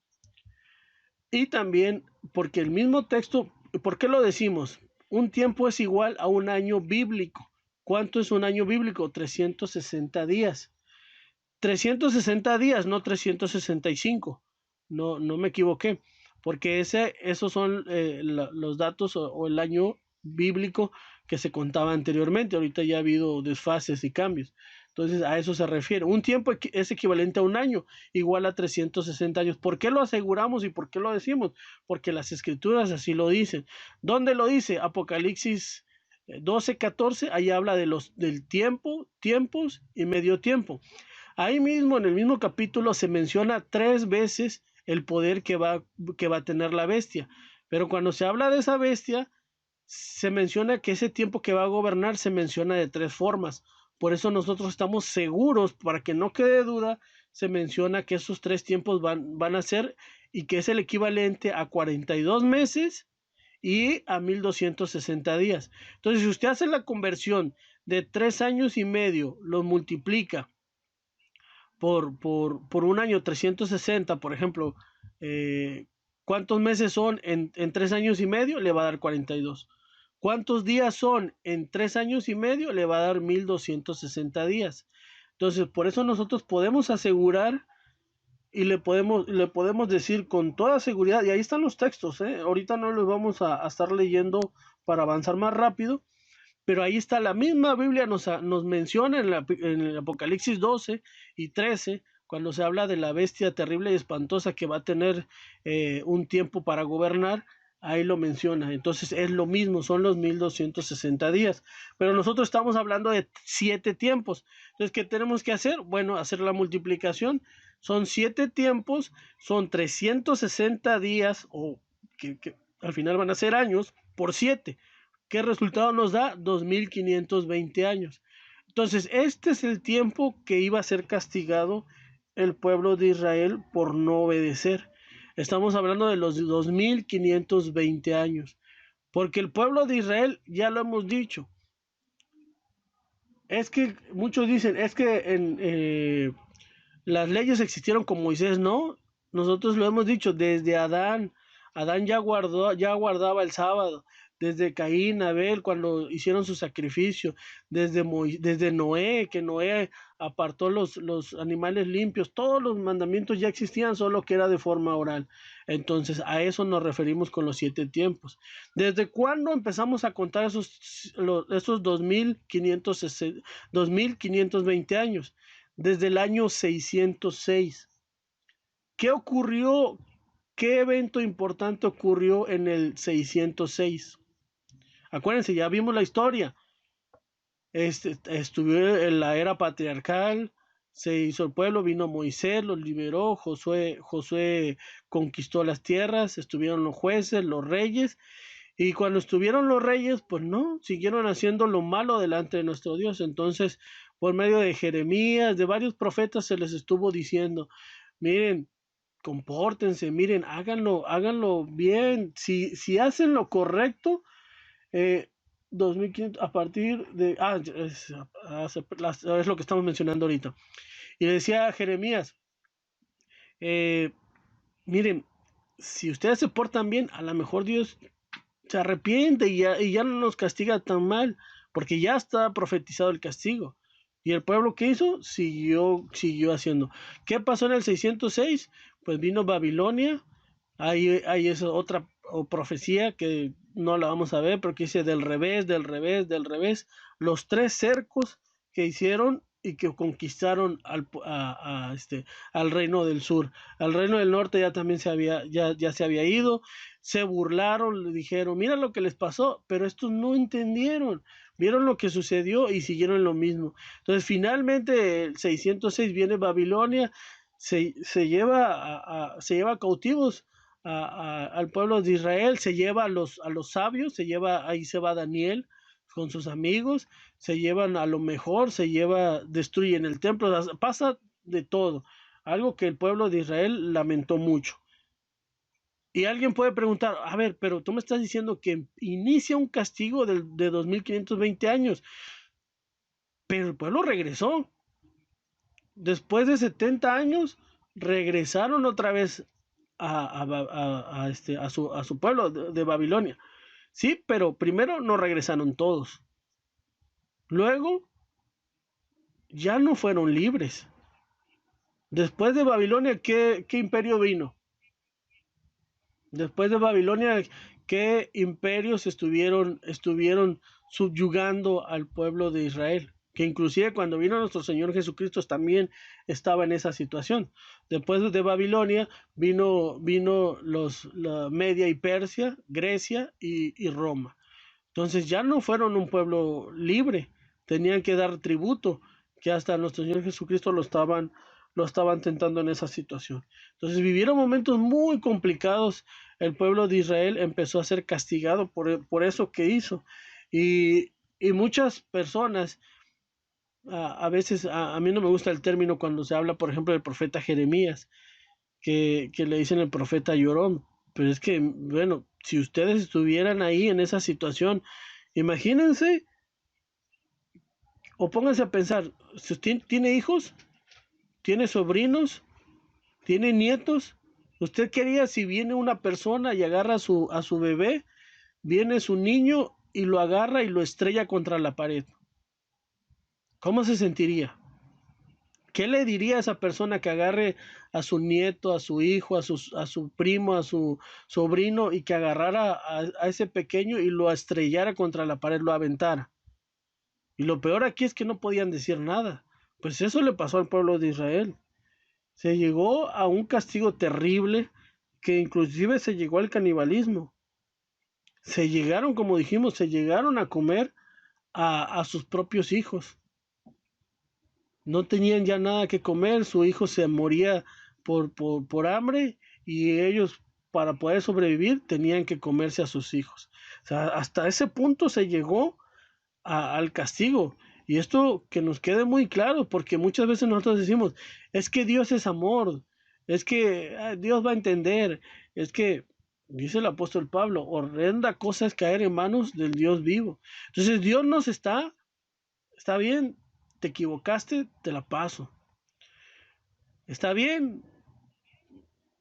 Y también porque el mismo texto, ¿por qué lo decimos? Un tiempo es igual a un año bíblico. ¿Cuánto es un año bíblico? 360 días. 360 días, no 365. No me equivoqué, porque esos son los datos o el año bíblico que se contaba anteriormente. Ahorita ya ha habido desfases y cambios. Entonces a eso se refiere. Un tiempo es equivalente a un año, igual a 360 años. ¿Por qué lo aseguramos y por qué lo decimos? Porque las escrituras así lo dicen. ¿Dónde lo dice? Apocalipsis 12:14, ahí habla del tiempos y medio tiempo. Ahí mismo, en el mismo capítulo, se menciona 3 veces el poder que va a tener la bestia. Pero cuando se habla de esa bestia, se menciona que ese tiempo que va a gobernar se menciona de 3 formas. Por eso nosotros estamos seguros, para que no quede duda, se menciona que esos 3 tiempos van a ser y que es el equivalente a 42 meses y a 1260 días. Entonces, si usted hace la conversión de 3 años y medio, lo multiplica por un año 360, por ejemplo, ¿cuántos meses son en 3 años y medio? Le va a dar 42. ¿Cuántos días son en 3 años y medio? Le va a dar 1260 días. Entonces, por eso nosotros podemos asegurar y le podemos decir con toda seguridad, y ahí están los textos, ahorita no los vamos a estar leyendo para avanzar más rápido, pero ahí está, la misma Biblia nos menciona en el Apocalipsis 12 y 13, cuando se habla de la bestia terrible y espantosa que va a tener un tiempo para gobernar, ahí lo menciona. Entonces es lo mismo, son los 1260 días. Pero nosotros estamos hablando de 7 tiempos. Entonces, ¿qué tenemos que hacer? Bueno, hacer la multiplicación. Son 7 tiempos, son 360 días, o que al final van a ser años, por 7. ¿Qué resultado nos da? 2520 años. Entonces, este es el tiempo que iba a ser castigado el pueblo de Israel por no obedecer. Estamos hablando de los 2520 años, porque el pueblo de Israel, ya lo hemos dicho, es que muchos dicen, es que las leyes existieron con Moisés, no, nosotros lo hemos dicho desde Adán. Adán ya guardaba el sábado, desde Caín, Abel, cuando hicieron su sacrificio, desde Noé, que Noé apartó los animales limpios, todos los mandamientos ya existían, solo que era de forma oral. Entonces, a eso nos referimos con los 7 tiempos. ¿Desde cuándo empezamos a contar esos 2520 años? Desde el año 606. ¿Qué ocurrió? ¿Qué evento importante ocurrió en el 606? Acuérdense, ya vimos la historia. Estuvo en la era patriarcal, se hizo el pueblo, vino Moisés, los liberó, Josué conquistó las tierras, estuvieron los jueces, los reyes, y cuando estuvieron los reyes, pues no, siguieron haciendo lo malo delante de nuestro Dios. Entonces, por medio de Jeremías, de varios profetas, se les estuvo diciendo, miren, compórtense, miren, háganlo bien. Si hacen lo correcto, 2500, a partir de... es lo que estamos mencionando ahorita. Y le decía a Jeremías, eh, miren, si ustedes se portan bien, a lo mejor Dios se arrepiente y ya no nos castiga tan mal, porque ya está profetizado el castigo. ¿Y el pueblo qué hizo? Siguió haciendo. ¿Qué pasó en el 606? Pues vino Babilonia. Ahí es otra profecía que no la vamos a ver, pero que dice del revés, del revés, del revés. Los 3 cercos que hicieron y que conquistaron al reino del sur. Al reino del norte ya también ya se había ido. Se burlaron, le dijeron, mira lo que les pasó, pero estos no entendieron, vieron lo que sucedió y siguieron lo mismo. Entonces finalmente el 606 viene Babilonia, se lleva cautivos al pueblo de Israel, se lleva a los sabios, ahí se va Daniel con sus amigos, se llevan a lo mejor, destruyen el templo, pasa de todo, algo que el pueblo de Israel lamentó mucho. Y alguien puede preguntar, a ver, pero tú me estás diciendo que inicia un castigo de 2520 años, pero el pueblo regresó. Después de 70 años, regresaron otra vez a su pueblo de Babilonia. Sí, pero primero no regresaron todos. Luego, ya no fueron libres. Después de Babilonia, ¿qué imperio vino? Después de Babilonia, ¿qué imperios estuvieron subyugando al pueblo de Israel? Que inclusive cuando vino nuestro Señor Jesucristo también estaba en esa situación. Después de Babilonia vino la Media y Persia, Grecia y Roma. Entonces ya no fueron un pueblo libre, tenían que dar tributo, que hasta nuestro Señor Jesucristo lo estaban tentando en esa situación. Entonces vivieron momentos muy complicados. El pueblo de Israel empezó a ser castigado por eso que hizo. Y muchas personas, a veces, a mí no me gusta el término cuando se habla, por ejemplo, del profeta Jeremías, que le dicen el profeta llorón. Pero es que, bueno, si ustedes estuvieran ahí en esa situación, imagínense o pónganse a pensar, si usted tiene hijos, tiene sobrinos, tiene nietos, ¿usted qué haría si viene una persona y agarra a su bebé, viene su niño y lo agarra y lo estrella contra la pared? ¿Cómo se sentiría? ¿Qué le diría a esa persona que agarre a su nieto, a su hijo, a su primo, a su sobrino y que agarrara a ese pequeño y lo estrellara contra la pared, lo aventara? Y lo peor aquí es que no podían decir nada. Pues eso le pasó al pueblo de Israel. Se llegó a un castigo terrible que inclusive se llegó al canibalismo. Como dijimos, se llegaron a comer a sus propios hijos. No tenían ya nada que comer, su hijo se moría por hambre y ellos para poder sobrevivir tenían que comerse a sus hijos. O sea, hasta ese punto se llegó al castigo. Y esto que nos quede muy claro, porque muchas veces nosotros decimos, es que Dios es amor, es que Dios va a entender, es que, dice el apóstol Pablo, horrenda cosa es caer en manos del Dios vivo. Entonces Dios nos está bien, te equivocaste, te la paso. Está bien,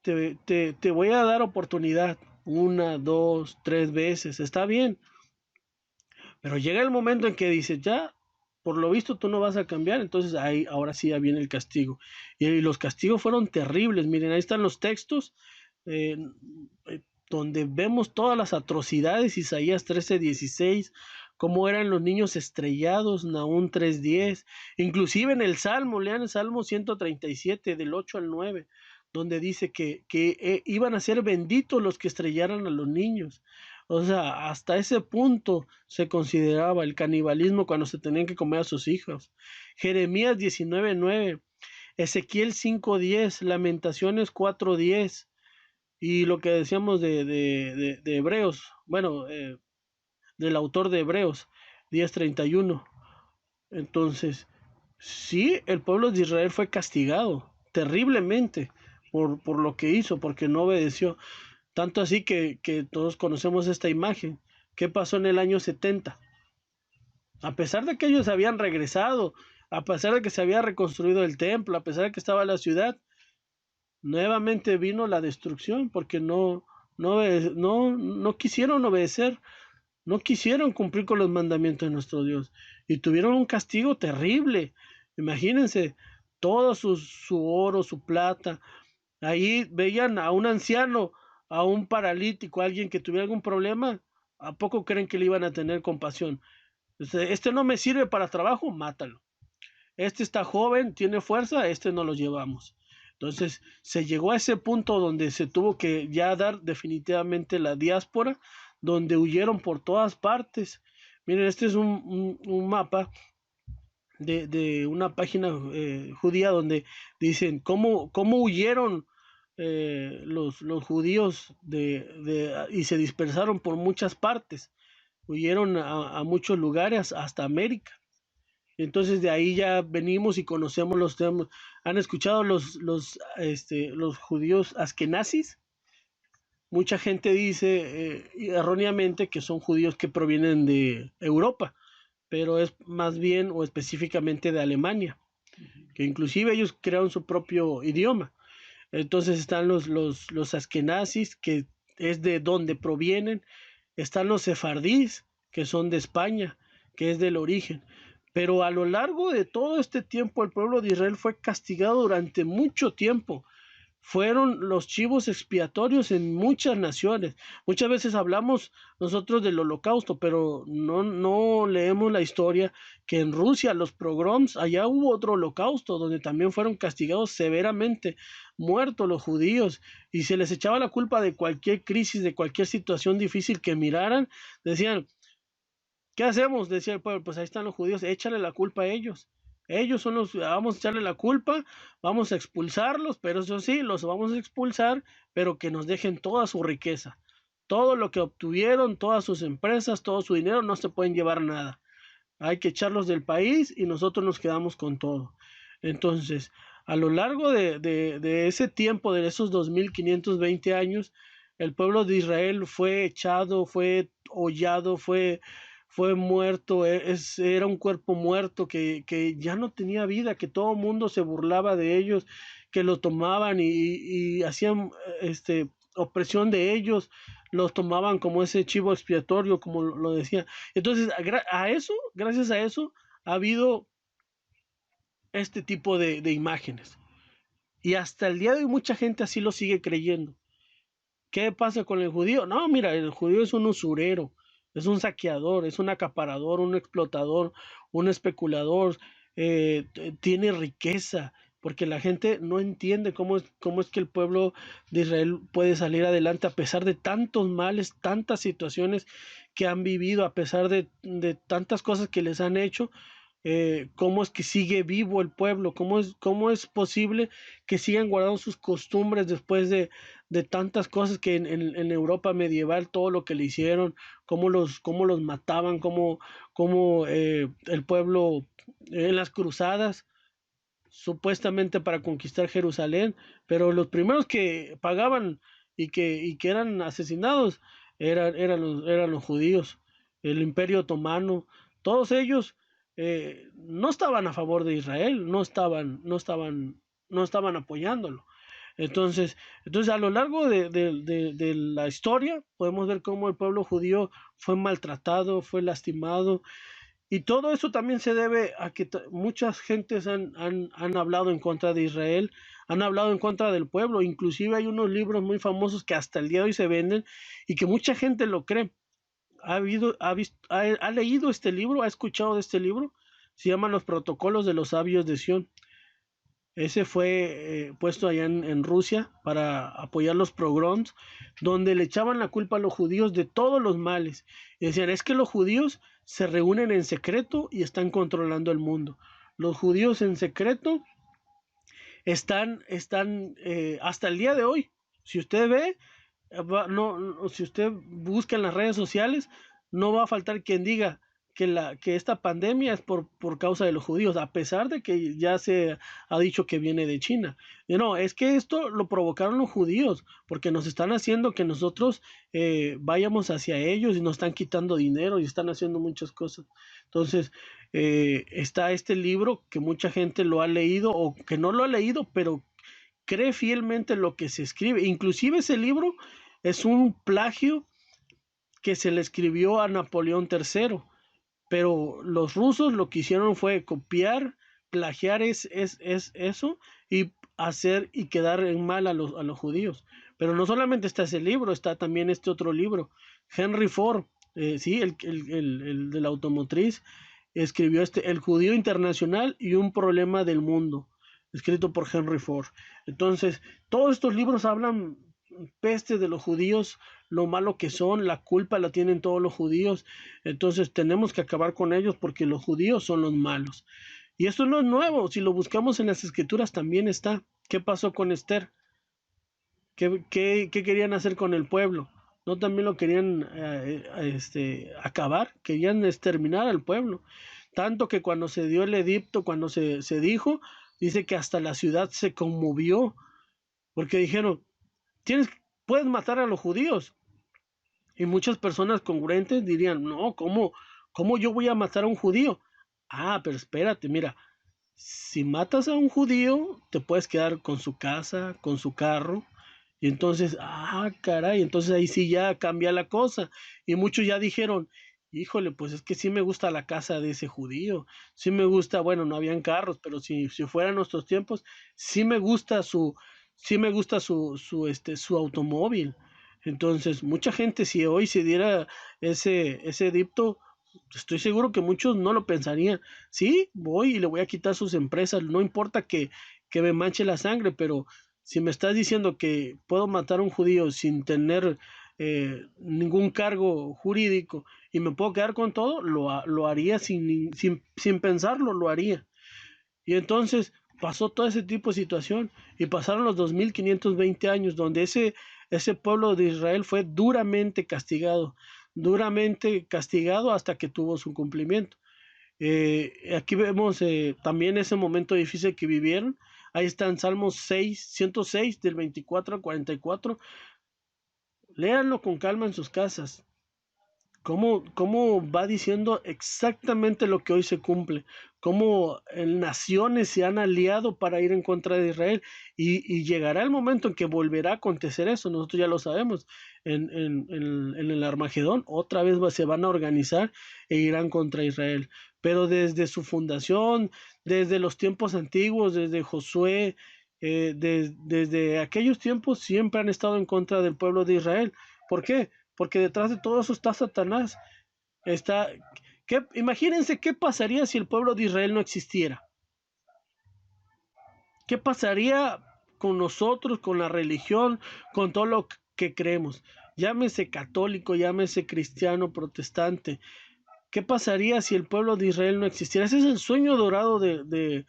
te voy a dar oportunidad, una, dos, tres veces, está bien. Pero llega el momento en que dices, ya, por lo visto tú no vas a cambiar, entonces ahí, ahora sí ya viene el castigo. Y los castigos fueron terribles. Miren, ahí están los textos eh, donde vemos todas las atrocidades, Isaías 13:16, cómo eran los niños estrellados, Nahum 3:10, inclusive en el Salmo, lean el Salmo 137, del 8 al 9, donde dice que iban a ser benditos los que estrellaran a los niños. O sea, hasta ese punto se consideraba el canibalismo cuando se tenían que comer a sus hijos. Jeremías 19:9, Ezequiel 5:10, Lamentaciones 4:10, y lo que decíamos de Hebreos, bueno, del autor de Hebreos 10:31. Entonces, sí, el pueblo de Israel fue castigado terriblemente por lo que hizo, porque no obedeció. Tanto así que todos conocemos esta imagen. ¿Qué pasó en el año 70? A pesar de que ellos habían regresado, a pesar de que se había reconstruido el templo, a pesar de que estaba la ciudad, nuevamente vino la destrucción porque no quisieron obedecer, no quisieron cumplir con los mandamientos de nuestro Dios y tuvieron un castigo terrible. Imagínense, todo su oro, su plata. Ahí veían a un anciano, a un paralítico, a alguien que tuviera algún problema. ¿A poco creen que le iban a tener compasión? Este no me sirve para trabajo, mátalo. Este está joven, tiene fuerza, este no lo llevamos. Entonces se llegó a ese punto donde se tuvo que ya dar definitivamente la diáspora, donde huyeron por todas partes. Miren, este es un mapa de una página judía donde dicen cómo huyeron los judíos y se dispersaron por muchas partes. Huyeron a muchos lugares, hasta América. Entonces de ahí ya venimos y conocemos los temas. ¿Han escuchado los judíos askenazis? Mucha gente dice erróneamente que son judíos que provienen de Europa, pero es más bien o específicamente de Alemania, que inclusive ellos crearon su propio idioma. Entonces están los askenazis, que es de donde provienen. Están los sefardíes, que son de España, que es del origen. Pero a lo largo de todo este tiempo el pueblo de Israel fue castigado durante mucho tiempo. Fueron los chivos expiatorios en muchas naciones. Muchas veces hablamos nosotros del holocausto, pero no leemos la historia que en Rusia, los pogroms, allá hubo otro holocausto donde también fueron castigados severamente, muertos los judíos, y se les echaba la culpa de cualquier crisis, de cualquier situación difícil que miraran. Decían, ¿qué hacemos? Decía el pueblo, pues ahí están los judíos, échale la culpa a ellos. Ellos son los, vamos a echarle la culpa, vamos a expulsarlos, pero eso sí, los vamos a expulsar, pero que nos dejen toda su riqueza. Todo lo que obtuvieron, todas sus empresas, todo su dinero, no se pueden llevar nada. Hay que echarlos del país y nosotros nos quedamos con todo. Entonces, a lo largo de ese tiempo, de esos 2520 años, el pueblo de Israel fue echado, fue hollado, fue muerto, era un cuerpo muerto que ya no tenía vida, que todo el mundo se burlaba de ellos, que lo tomaban y hacían opresión de ellos, los tomaban como ese chivo expiatorio, como lo decía. Entonces, gracias a eso, ha habido este tipo de imágenes. Y hasta el día de hoy mucha gente así lo sigue creyendo. ¿Qué pasa con el judío? No, mira, el judío es un usurero, es un saqueador, es un acaparador, un explotador, un especulador, tiene riqueza, porque la gente no entiende cómo es que el pueblo de Israel puede salir adelante a pesar de tantos males, tantas situaciones que han vivido, a pesar de tantas cosas que les han hecho. Cómo es que sigue vivo el pueblo, cómo es posible que sigan guardando sus costumbres después de tantas cosas que en Europa medieval, todo lo que le hicieron, cómo los mataban, cómo cómo el pueblo en las cruzadas, supuestamente para conquistar Jerusalén, pero los primeros que pagaban y que eran asesinados eran los judíos, el Imperio Otomano, todos ellos no estaban a favor de Israel, no estaban apoyándolo. Entonces, a lo largo de la historia podemos ver cómo el pueblo judío fue maltratado, fue lastimado, y todo eso también se debe a que muchas gentes han hablado en contra de Israel, han hablado en contra del pueblo. Inclusive hay unos libros muy famosos que hasta el día de hoy se venden y que mucha gente lo cree. ¿Ha leído este libro? ¿Ha escuchado de este libro? Se llama Los Protocolos de los Sabios de Sión. Ese fue puesto allá en Rusia para apoyar los pogroms, donde le echaban la culpa a los judíos de todos los males. Y decían, es que los judíos se reúnen en secreto y están controlando el mundo. Los judíos en secreto están hasta el día de hoy. Si usted ve, si usted busca en las redes sociales, no va a faltar quien diga que esta pandemia es por causa de los judíos, a pesar de que ya se ha dicho que viene de China. Y no, es que esto lo provocaron los judíos, porque nos están haciendo que nosotros vayamos hacia ellos y nos están quitando dinero y están haciendo muchas cosas. Entonces, está este libro que mucha gente lo ha leído o que no lo ha leído, pero cree fielmente lo que se escribe. Inclusive ese libro es un plagio que se le escribió a Napoleón III, pero los rusos lo que hicieron fue copiar, plagiar eso y hacer y quedar en mal a los judíos. Pero no solamente está ese libro, está también este otro libro. Henry Ford, sí, el de la automotriz, escribió El judío internacional y un problema del mundo, escrito por Henry Ford. Entonces, todos estos libros hablan peste de los judíos, lo malo que son, la culpa la tienen todos los judíos. Entonces tenemos que acabar con ellos porque los judíos son los malos. Y esto no es nuevo, si lo buscamos en las escrituras también está. ¿Qué pasó con Esther? ¿Qué querían hacer con el pueblo? No, también lo querían acabar, querían exterminar al pueblo. Tanto que cuando se dio el edicto, cuando se dijo, dice que hasta la ciudad se conmovió, porque dijeron, puedes matar a los judíos. Y muchas personas congruentes dirían, no, ¿cómo yo voy a matar a un judío? Ah, pero espérate, mira, si matas a un judío, te puedes quedar con su casa, con su carro. Y entonces, caray, entonces ahí sí ya cambia la cosa. Y muchos ya dijeron, híjole, pues es que sí me gusta la casa de ese judío. Sí me gusta, bueno, no habían carros, pero si fueran nuestros tiempos, sí me gusta su automóvil. Entonces, mucha gente, si hoy se diera ese edicto, estoy seguro que muchos no lo pensarían. Sí, voy y le voy a quitar sus empresas, no importa que me manche la sangre, pero si me estás diciendo que puedo matar a un judío sin tener ningún cargo jurídico y me puedo quedar con todo, lo haría sin pensarlo, lo haría. Y entonces pasó todo ese tipo de situación y pasaron los 2520 años donde ese pueblo de Israel fue duramente castigado hasta que tuvo su cumplimiento. Aquí vemos también ese momento difícil que vivieron. Ahí está en Salmos 106 del 24 al 44. Léanlo con calma en sus casas. Cómo va diciendo exactamente lo que hoy se cumple, cómo naciones se han aliado para ir en contra de Israel y llegará el momento en que volverá a acontecer eso. Nosotros ya lo sabemos, en el Armagedón otra vez se van a organizar e irán contra Israel, pero desde su fundación, desde los tiempos antiguos, desde Josué, desde aquellos tiempos siempre han estado en contra del pueblo de Israel. ¿Por qué? Porque detrás de todo eso está Satanás. Imagínense qué pasaría si el pueblo de Israel no existiera. ¿Qué pasaría con nosotros, con la religión, con todo lo que creemos? Llámese católico, llámese cristiano, protestante. ¿Qué pasaría si el pueblo de Israel no existiera? Ese es el sueño dorado de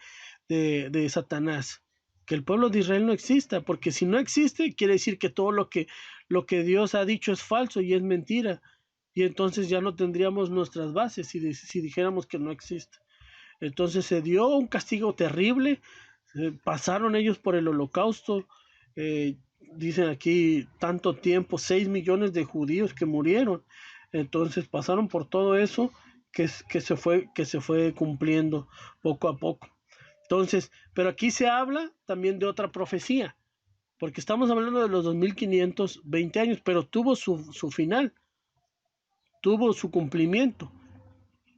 Satanás, que el pueblo de Israel no exista, porque si no existe, quiere decir que todo lo que Dios ha dicho es falso y es mentira. y entonces ya no tendríamos nuestras bases si dijéramos que no existe. Entonces se dio un castigo terrible, pasaron ellos por el holocausto, dicen aquí tanto tiempo, 6 millones de judíos que murieron, entonces pasaron por todo eso que se fue cumpliendo poco a poco. Entonces, pero aquí se habla también de otra profecía, porque estamos hablando de los 2520 años, pero tuvo su final, tuvo su cumplimiento.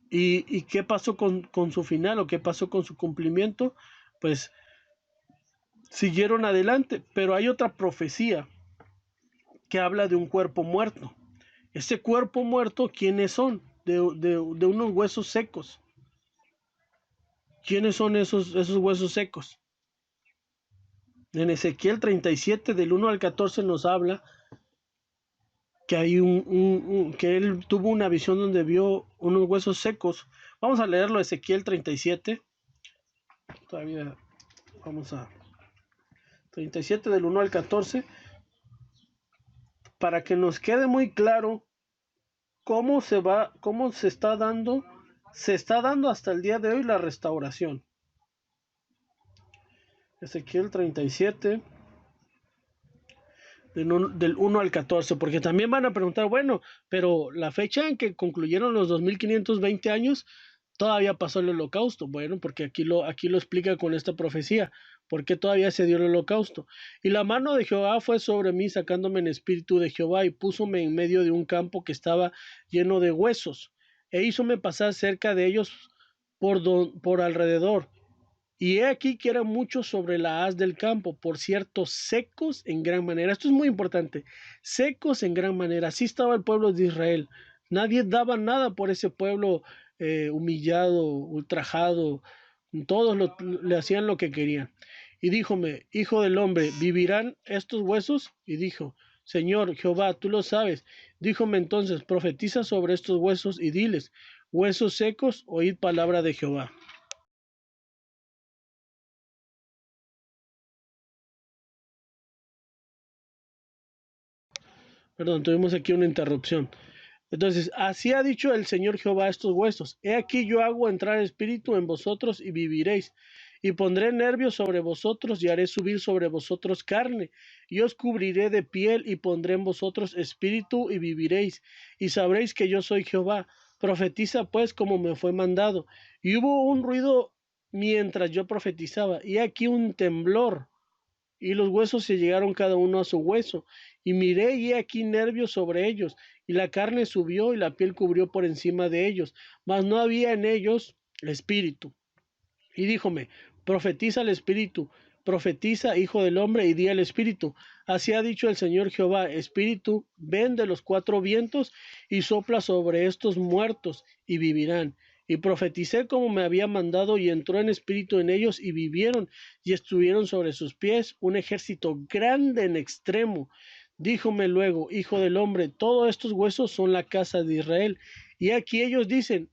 ¿Y qué pasó con su final o qué pasó con su cumplimiento? Pues siguieron adelante, pero hay otra profecía que habla de un cuerpo muerto. Ese cuerpo muerto, ¿quiénes son? De unos huesos secos. ¿Quiénes son esos huesos secos? En Ezequiel 37, del 1 al 14, nos habla que hay que él tuvo una visión donde vio unos huesos secos. Vamos a leerlo, Ezequiel 37. Todavía vamos a 37 del 1 al 14, para que nos quede muy claro cómo se está dando hasta el día de hoy la restauración. Ezequiel 37 del 1 al 14, porque también van a preguntar, bueno, pero la fecha en que concluyeron los 2520 años, todavía pasó el holocausto. Bueno, porque aquí lo explica con esta profecía, por qué todavía se dio el holocausto. Y la mano de Jehová fue sobre mí, sacándome en espíritu de Jehová, y púsome en medio de un campo que estaba lleno de huesos, e hízome pasar cerca de ellos por alrededor. Y he aquí que eran muchos sobre la haz del campo, por cierto, secos en gran manera. Esto es muy importante, secos en gran manera. Así estaba el pueblo de Israel. Nadie daba nada por ese pueblo humillado, ultrajado. Todos le hacían lo que querían. Y díjome, hijo del hombre, ¿vivirán estos huesos? Y dijo, Señor Jehová, tú lo sabes. Díjome entonces, profetiza sobre estos huesos y diles, huesos secos, oíd palabra de Jehová. Perdón, tuvimos aquí una interrupción. Entonces, así ha dicho el Señor Jehová a estos huesos. He aquí yo hago entrar espíritu en vosotros y viviréis. Y pondré nervios sobre vosotros y haré subir sobre vosotros carne. Y os cubriré de piel y pondré en vosotros espíritu y viviréis. Y sabréis que yo soy Jehová. Profetiza pues como me fue mandado. Y hubo un ruido mientras yo profetizaba. Y aquí un temblor. Y los huesos se llegaron cada uno a su hueso. Y miré y he aquí nervios sobre ellos. Y la carne subió y la piel cubrió por encima de ellos. Mas no había en ellos espíritu. Y díjome, profetiza al espíritu, profetiza, hijo del hombre, y di al espíritu. Así ha dicho el Señor Jehová, espíritu, ven de los cuatro vientos y sopla sobre estos muertos y vivirán. Y profeticé como me había mandado, y entró en espíritu en ellos, y vivieron, y estuvieron sobre sus pies un ejército grande en extremo. Díjome luego, hijo del hombre, todos estos huesos son la casa de Israel. Y aquí ellos dicen,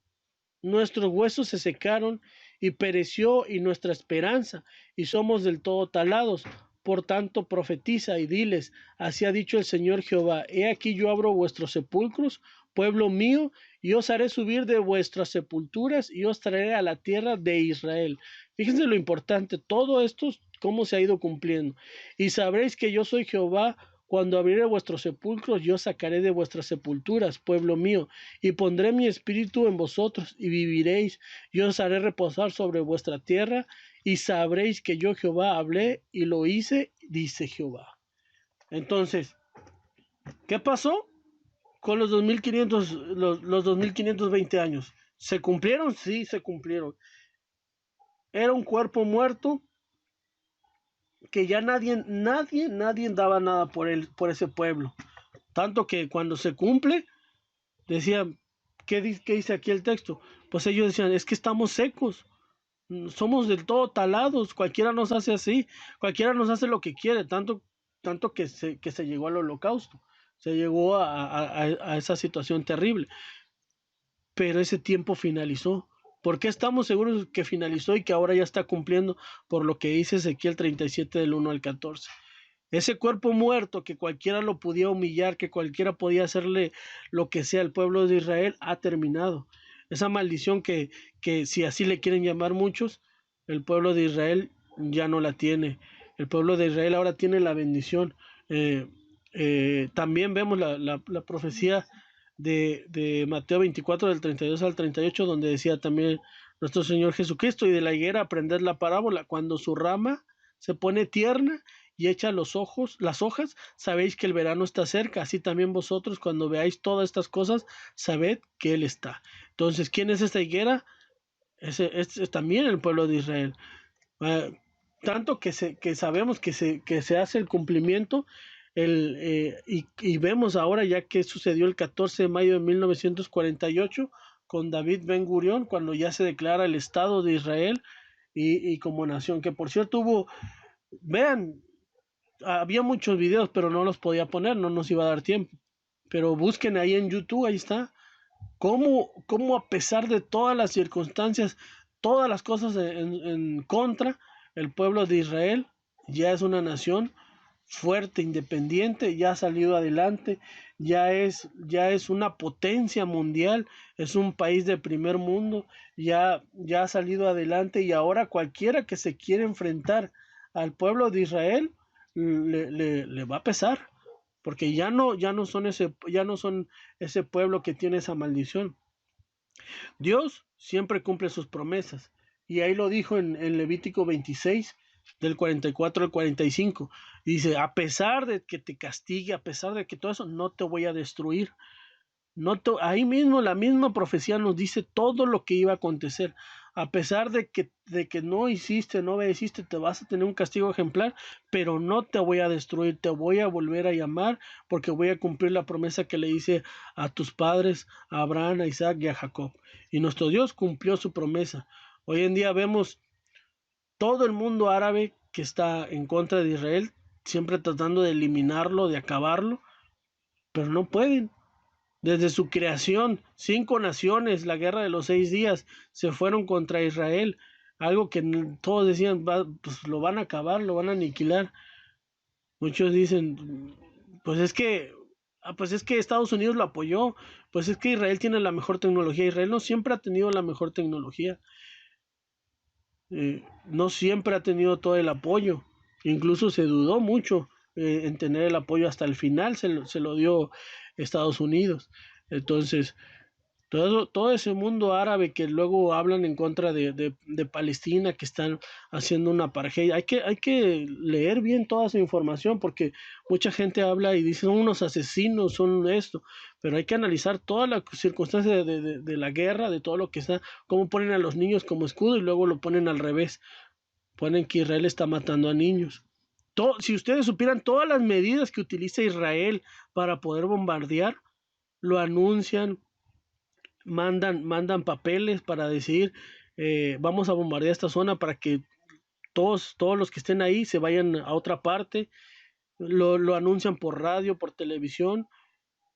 nuestros huesos se secaron y pereció y nuestra esperanza, y somos del todo talados. Por tanto, profetiza y diles, así ha dicho el Señor Jehová, he aquí yo abro vuestros sepulcros, pueblo mío, y os haré subir de vuestras sepulturas, y os traeré a la tierra de Israel. Fíjense lo importante, todo esto, cómo se ha ido cumpliendo. Y sabréis que yo soy Jehová, cuando abriere vuestros sepulcros, yo sacaré de vuestras sepulturas, pueblo mío, y pondré mi espíritu en vosotros, y viviréis, y os haré reposar sobre vuestra tierra, y sabréis que yo Jehová hablé y lo hice, dice Jehová. Entonces, ¿qué pasó con los 2520 años? ¿Se cumplieron? Sí, se cumplieron. Era un cuerpo muerto que ya nadie daba nada por ese pueblo. Tanto que cuando se cumple, decían, ¿qué dice aquí el texto? Pues ellos decían, es que estamos secos, somos del todo talados, cualquiera nos hace así, cualquiera nos hace lo que quiere, tanto que se llegó al holocausto, se llegó a esa situación terrible. Pero ese tiempo finalizó. ¿Por qué estamos seguros que finalizó y que ahora ya está cumpliendo? Por lo que dice Ezequiel 37 del 1 al 14. Ese cuerpo muerto que cualquiera lo podía humillar, que cualquiera podía hacerle lo que sea al pueblo de Israel, ha terminado. Esa maldición que si así le quieren llamar muchos, el pueblo de Israel ya no la tiene. El pueblo de Israel ahora tiene la bendición. Eh, También vemos la profecía de Mateo 24, del 32 al 38, donde decía también nuestro Señor Jesucristo, y de la higuera aprended la parábola, cuando su rama se pone tierna y echa las hojas, sabéis que el verano está cerca. Así también vosotros, cuando veáis todas estas cosas, sabed que Él está. Entonces, ¿quién es esta higuera? Es también el pueblo de Israel. Uh, Tanto que sabemos que se hace el cumplimiento y vemos ahora, ya que sucedió el 14 de mayo de 1948 con David Ben Gurión, cuando ya se declara el Estado de Israel y como nación, que por cierto vean, había muchos videos, pero no los podía poner, no nos iba a dar tiempo. Pero busquen ahí en YouTube, ahí está. Cómo a pesar de todas las circunstancias, todas las cosas en contra, el pueblo de Israel ya es una nación fuerte, independiente, ya ha salido adelante, ya es una potencia mundial, es un país de primer mundo, ya ha salido adelante, y ahora cualquiera que se quiera enfrentar al pueblo de Israel le va a pesar, porque ya no son ese pueblo que tiene esa maldición. Dios siempre cumple sus promesas, y ahí lo dijo en Levítico 26, del 44 al 45. Dice, a pesar de que te castigue, a pesar de que todo eso, no te voy a destruir. Ahí mismo la misma profecía nos dice todo lo que iba a acontecer. A pesar de que no hiciste, no obedeciste, te vas a tener un castigo ejemplar, pero no te voy a destruir, te voy a volver a llamar, porque voy a cumplir la promesa que le hice a tus padres, a Abraham, a Isaac y a Jacob. Y nuestro Dios cumplió su promesa. Hoy en día vemos todo el mundo árabe que está en contra de Israel, siempre tratando de eliminarlo, de acabarlo, pero no pueden. Desde su creación, 5 naciones, la guerra de los 6 días, se fueron contra Israel. Algo que todos decían, pues lo van a acabar, lo van a aniquilar. Muchos dicen, pues es que Estados Unidos lo apoyó, pues es que Israel tiene la mejor tecnología. Israel no siempre ha tenido la mejor tecnología. No siempre ha tenido todo el apoyo. Incluso se dudó mucho en tener el apoyo hasta el final, se lo dio Estados Unidos. Entonces, todo ese mundo árabe que luego hablan en contra de Palestina, que están haciendo una apartheid, hay que leer bien toda esa información, porque mucha gente habla y dice, son unos asesinos, son esto, pero hay que analizar todas las circunstancias de la guerra, de todo lo que está, cómo ponen a los niños como escudo y luego lo ponen al revés, ponen que Israel está matando a niños. Si ustedes supieran todas las medidas que utiliza Israel para poder bombardear, lo anuncian, mandan papeles para decir, vamos a bombardear esta zona para que todos los que estén ahí se vayan a otra parte. Lo anuncian por radio, por televisión,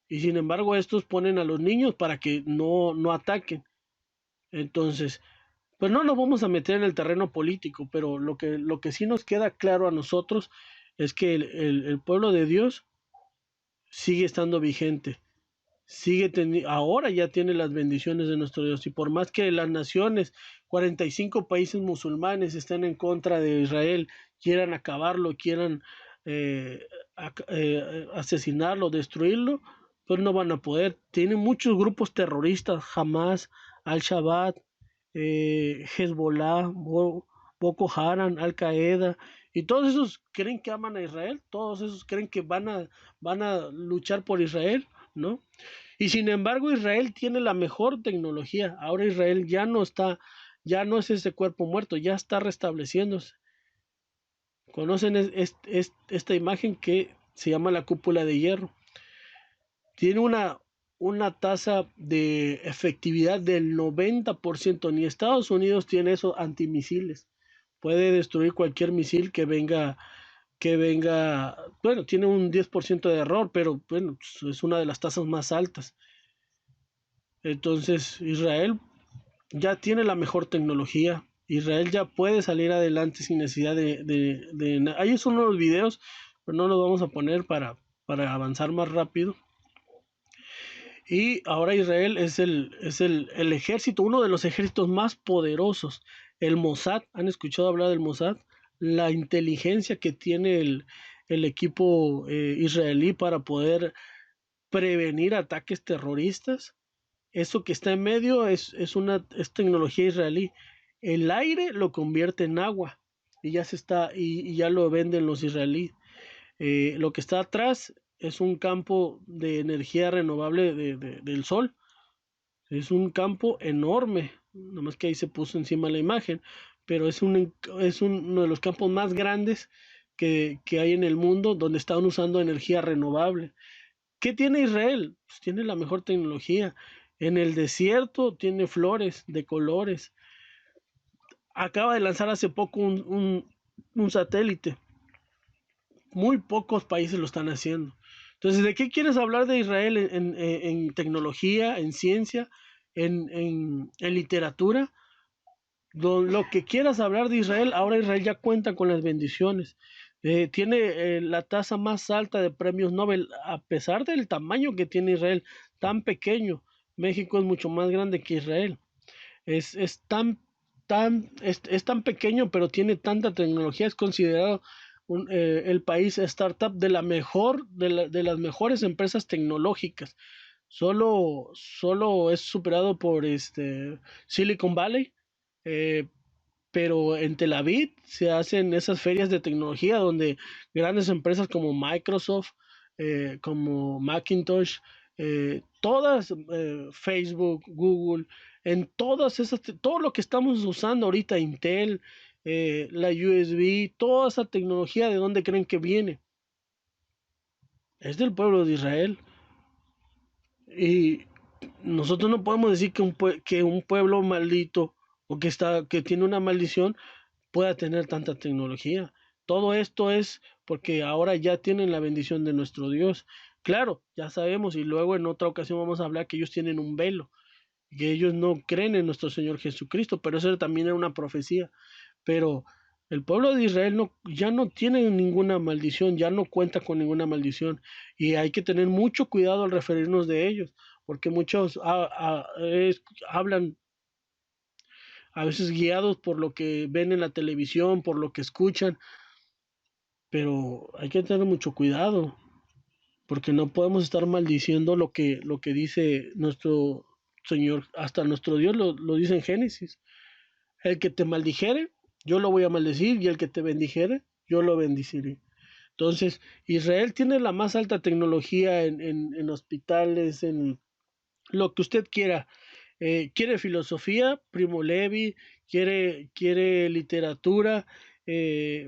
y sin embargo estos ponen a los niños para que no ataquen. Entonces, pues no nos vamos a meter en el terreno político, pero lo que sí nos queda claro a nosotros es que el pueblo de Dios sigue estando vigente, ahora ya tiene las bendiciones de nuestro Dios, y por más que las naciones, 45 países musulmanes estén en contra de Israel, quieran acabarlo, quieran asesinarlo, destruirlo, pues no van a poder. Tienen muchos grupos terroristas, Hamas, Al-Shabaab, Hezbollah, Boko Haram, Al Qaeda, y todos esos creen que aman a Israel, todos esos creen que van a luchar por Israel, ¿no? Y sin embargo, Israel tiene la mejor tecnología. Ahora Israel ya no es ese cuerpo muerto, ya está restableciéndose. ¿Conocen esta imagen que se llama la cúpula de hierro? Tiene una tasa de efectividad del 90%. Ni Estados Unidos tiene eso, antimisiles. Puede destruir cualquier misil que venga, bueno, tiene un 10% de error, pero bueno, es una de las tasas más altas. Entonces, Israel ya tiene la mejor tecnología. Israel ya puede salir adelante sin necesidad Ahí son unos videos pero no los vamos a poner para avanzar más rápido. Y ahora Israel es el ejército, uno de los ejércitos más poderosos. El Mossad, ¿han escuchado hablar del Mossad? La inteligencia que tiene el equipo israelí para poder prevenir ataques terroristas. Eso que está en medio es tecnología israelí. El aire lo convierte en agua y y ya lo venden los israelíes. Lo que está atrás es un campo de energía renovable del sol. Es un campo enorme, nomás que ahí se puso encima la imagen, pero es uno de los campos más grandes que hay en el mundo donde están usando energía renovable. ¿Qué tiene Israel? Pues tiene la mejor tecnología. En el desierto tiene flores de colores. Acaba de lanzar hace poco un satélite. Muy pocos países lo están haciendo. Entonces, ¿de qué quieres hablar de Israel en tecnología, en ciencia, en literatura? Lo que quieras hablar de Israel, ahora Israel ya cuenta con las bendiciones. Tiene la tasa más alta de premios Nobel, a pesar del tamaño que tiene Israel, tan pequeño. México es mucho más grande que Israel. Es es tan pequeño, pero tiene tanta tecnología, es considerado el país startup de de las mejores empresas tecnológicas. Solo es superado por Silicon Valley, eh, pero en Tel Aviv se hacen esas ferias de tecnología donde grandes empresas como Microsoft, como Macintosh, Facebook, Google, todo lo que estamos usando ahorita, Intel, la USB, toda esa tecnología, ¿de dónde creen que viene? Es del pueblo de Israel. Y nosotros no podemos decir que un pueblo maldito o que tiene una maldición pueda tener tanta tecnología. Todo esto es porque ahora ya tienen la bendición de nuestro Dios. Claro, ya sabemos y luego en otra ocasión vamos a hablar que ellos tienen un velo, que ellos no creen en nuestro Señor Jesucristo, pero eso también era una profecía. Pero el pueblo de Israel ya no tiene ninguna maldición, ya no cuenta con ninguna maldición y hay que tener mucho cuidado al referirnos de ellos, porque muchos hablan a veces guiados por lo que ven en la televisión, por lo que escuchan, pero hay que tener mucho cuidado, porque no podemos estar maldiciendo lo que dice nuestro Señor, hasta nuestro Dios lo dice en Génesis. El que te maldijere, yo lo voy a maldecir, y el que te bendijere, yo lo bendiciré. Entonces, Israel tiene la más alta tecnología en hospitales, en lo que usted quiera. Quiere filosofía, Primo Levi, quiere literatura,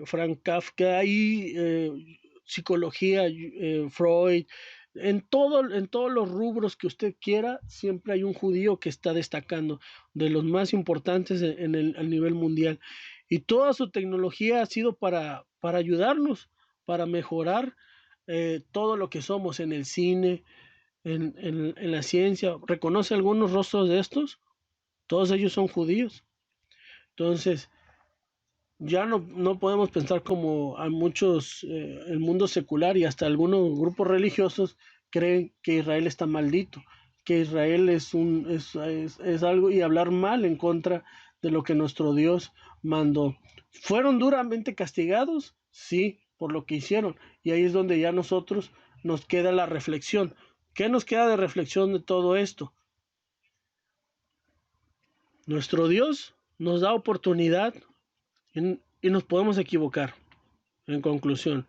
Frank Kafka y psicología, Freud. En todos los rubros que usted quiera, siempre hay un judío que está destacando, de los más importantes a nivel mundial. Y toda su tecnología ha sido para ayudarnos, para mejorar todo lo que somos en el cine, en la ciencia. ¿Reconoce algunos rostros de estos? Todos ellos son judíos. Entonces, ya no podemos pensar como a muchos, el mundo secular y hasta algunos grupos religiosos creen que Israel está maldito, que Israel es algo y hablar mal en contra de lo que nuestro Dios mandó. ¿Fueron duramente castigados? Sí, por lo que hicieron. Y ahí es donde ya nosotros nos queda la reflexión. ¿Qué nos queda de reflexión de todo esto? Nuestro Dios nos da oportunidad y nos podemos equivocar, en conclusión.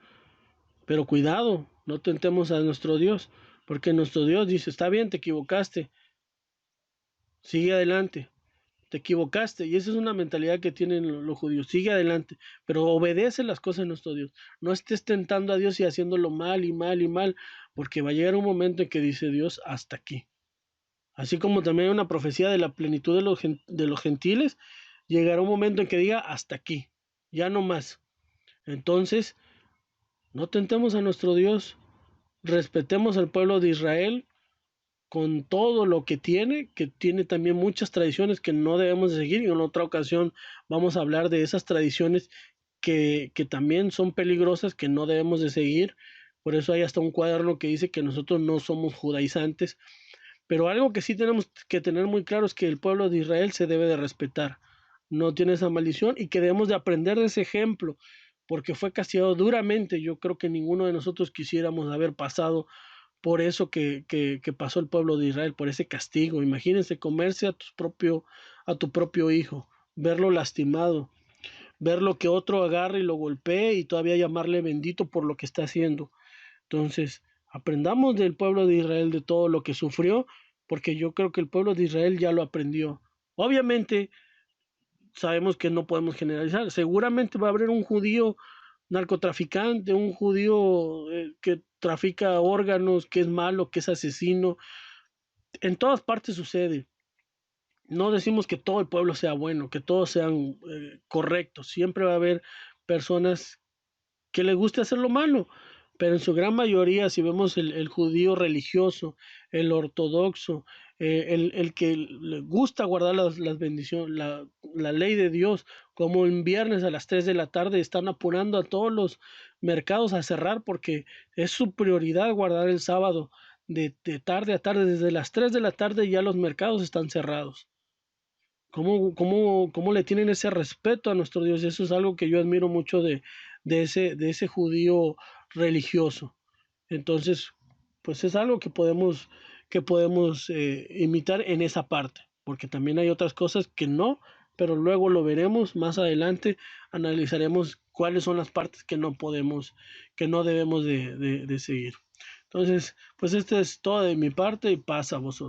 Pero cuidado, no tentemos a nuestro Dios, porque nuestro Dios dice, está bien, te equivocaste, sigue adelante, te equivocaste. Y esa es una mentalidad que tienen los judíos, sigue adelante, pero obedece las cosas de nuestro Dios. No estés tentando a Dios y haciéndolo mal y mal y mal, porque va a llegar un momento en que dice Dios, hasta aquí. Así como también hay una profecía de la plenitud de los gentiles, llegará un momento en que diga, hasta aquí, ya no más. Entonces, no tentemos a nuestro Dios, respetemos al pueblo de Israel con todo lo que tiene también muchas tradiciones que no debemos de seguir, y en otra ocasión vamos a hablar de esas tradiciones que también son peligrosas, que no debemos de seguir. Por eso hay hasta un cuaderno que dice que nosotros no somos judaizantes. Pero algo que sí tenemos que tener muy claro es que el pueblo de Israel se debe de respetar, no tiene esa maldición, y que debemos de aprender de ese ejemplo, porque fue castigado duramente. Yo creo que ninguno de nosotros quisiéramos haber pasado por eso que pasó el pueblo de Israel, por ese castigo. Imagínense comerse a tu propio hijo, verlo lastimado, ver lo que otro agarre y lo golpee y todavía llamarle bendito por lo que está haciendo. Entonces, aprendamos del pueblo de Israel de todo lo que sufrió, porque yo creo que el pueblo de Israel ya lo aprendió. Obviamente, sabemos que no podemos generalizar. Seguramente va a haber un judío narcotraficante, un judío que trafica órganos, que es malo, que es asesino. En todas partes sucede. No decimos que todo el pueblo sea bueno, que todos sean correctos. Siempre va a haber personas que les guste hacer lo malo, pero en su gran mayoría, si vemos el judío religioso, el ortodoxo, el que le gusta guardar las bendiciones, la ley de Dios, como en viernes a las 3 de la tarde están apurando a todos los mercados a cerrar porque es su prioridad guardar el sábado de tarde a tarde, desde las 3 de la tarde ya los mercados están cerrados. ¿Cómo le tienen ese respeto a nuestro Dios? Eso es algo que yo admiro mucho de ese judío religioso. Entonces, pues es algo que podemos imitar en esa parte, porque también hay otras cosas que no, pero luego lo veremos más adelante, analizaremos cuáles son las partes que no podemos, que no debemos de seguir. Entonces, pues esto es todo de mi parte y pasa a vosotros.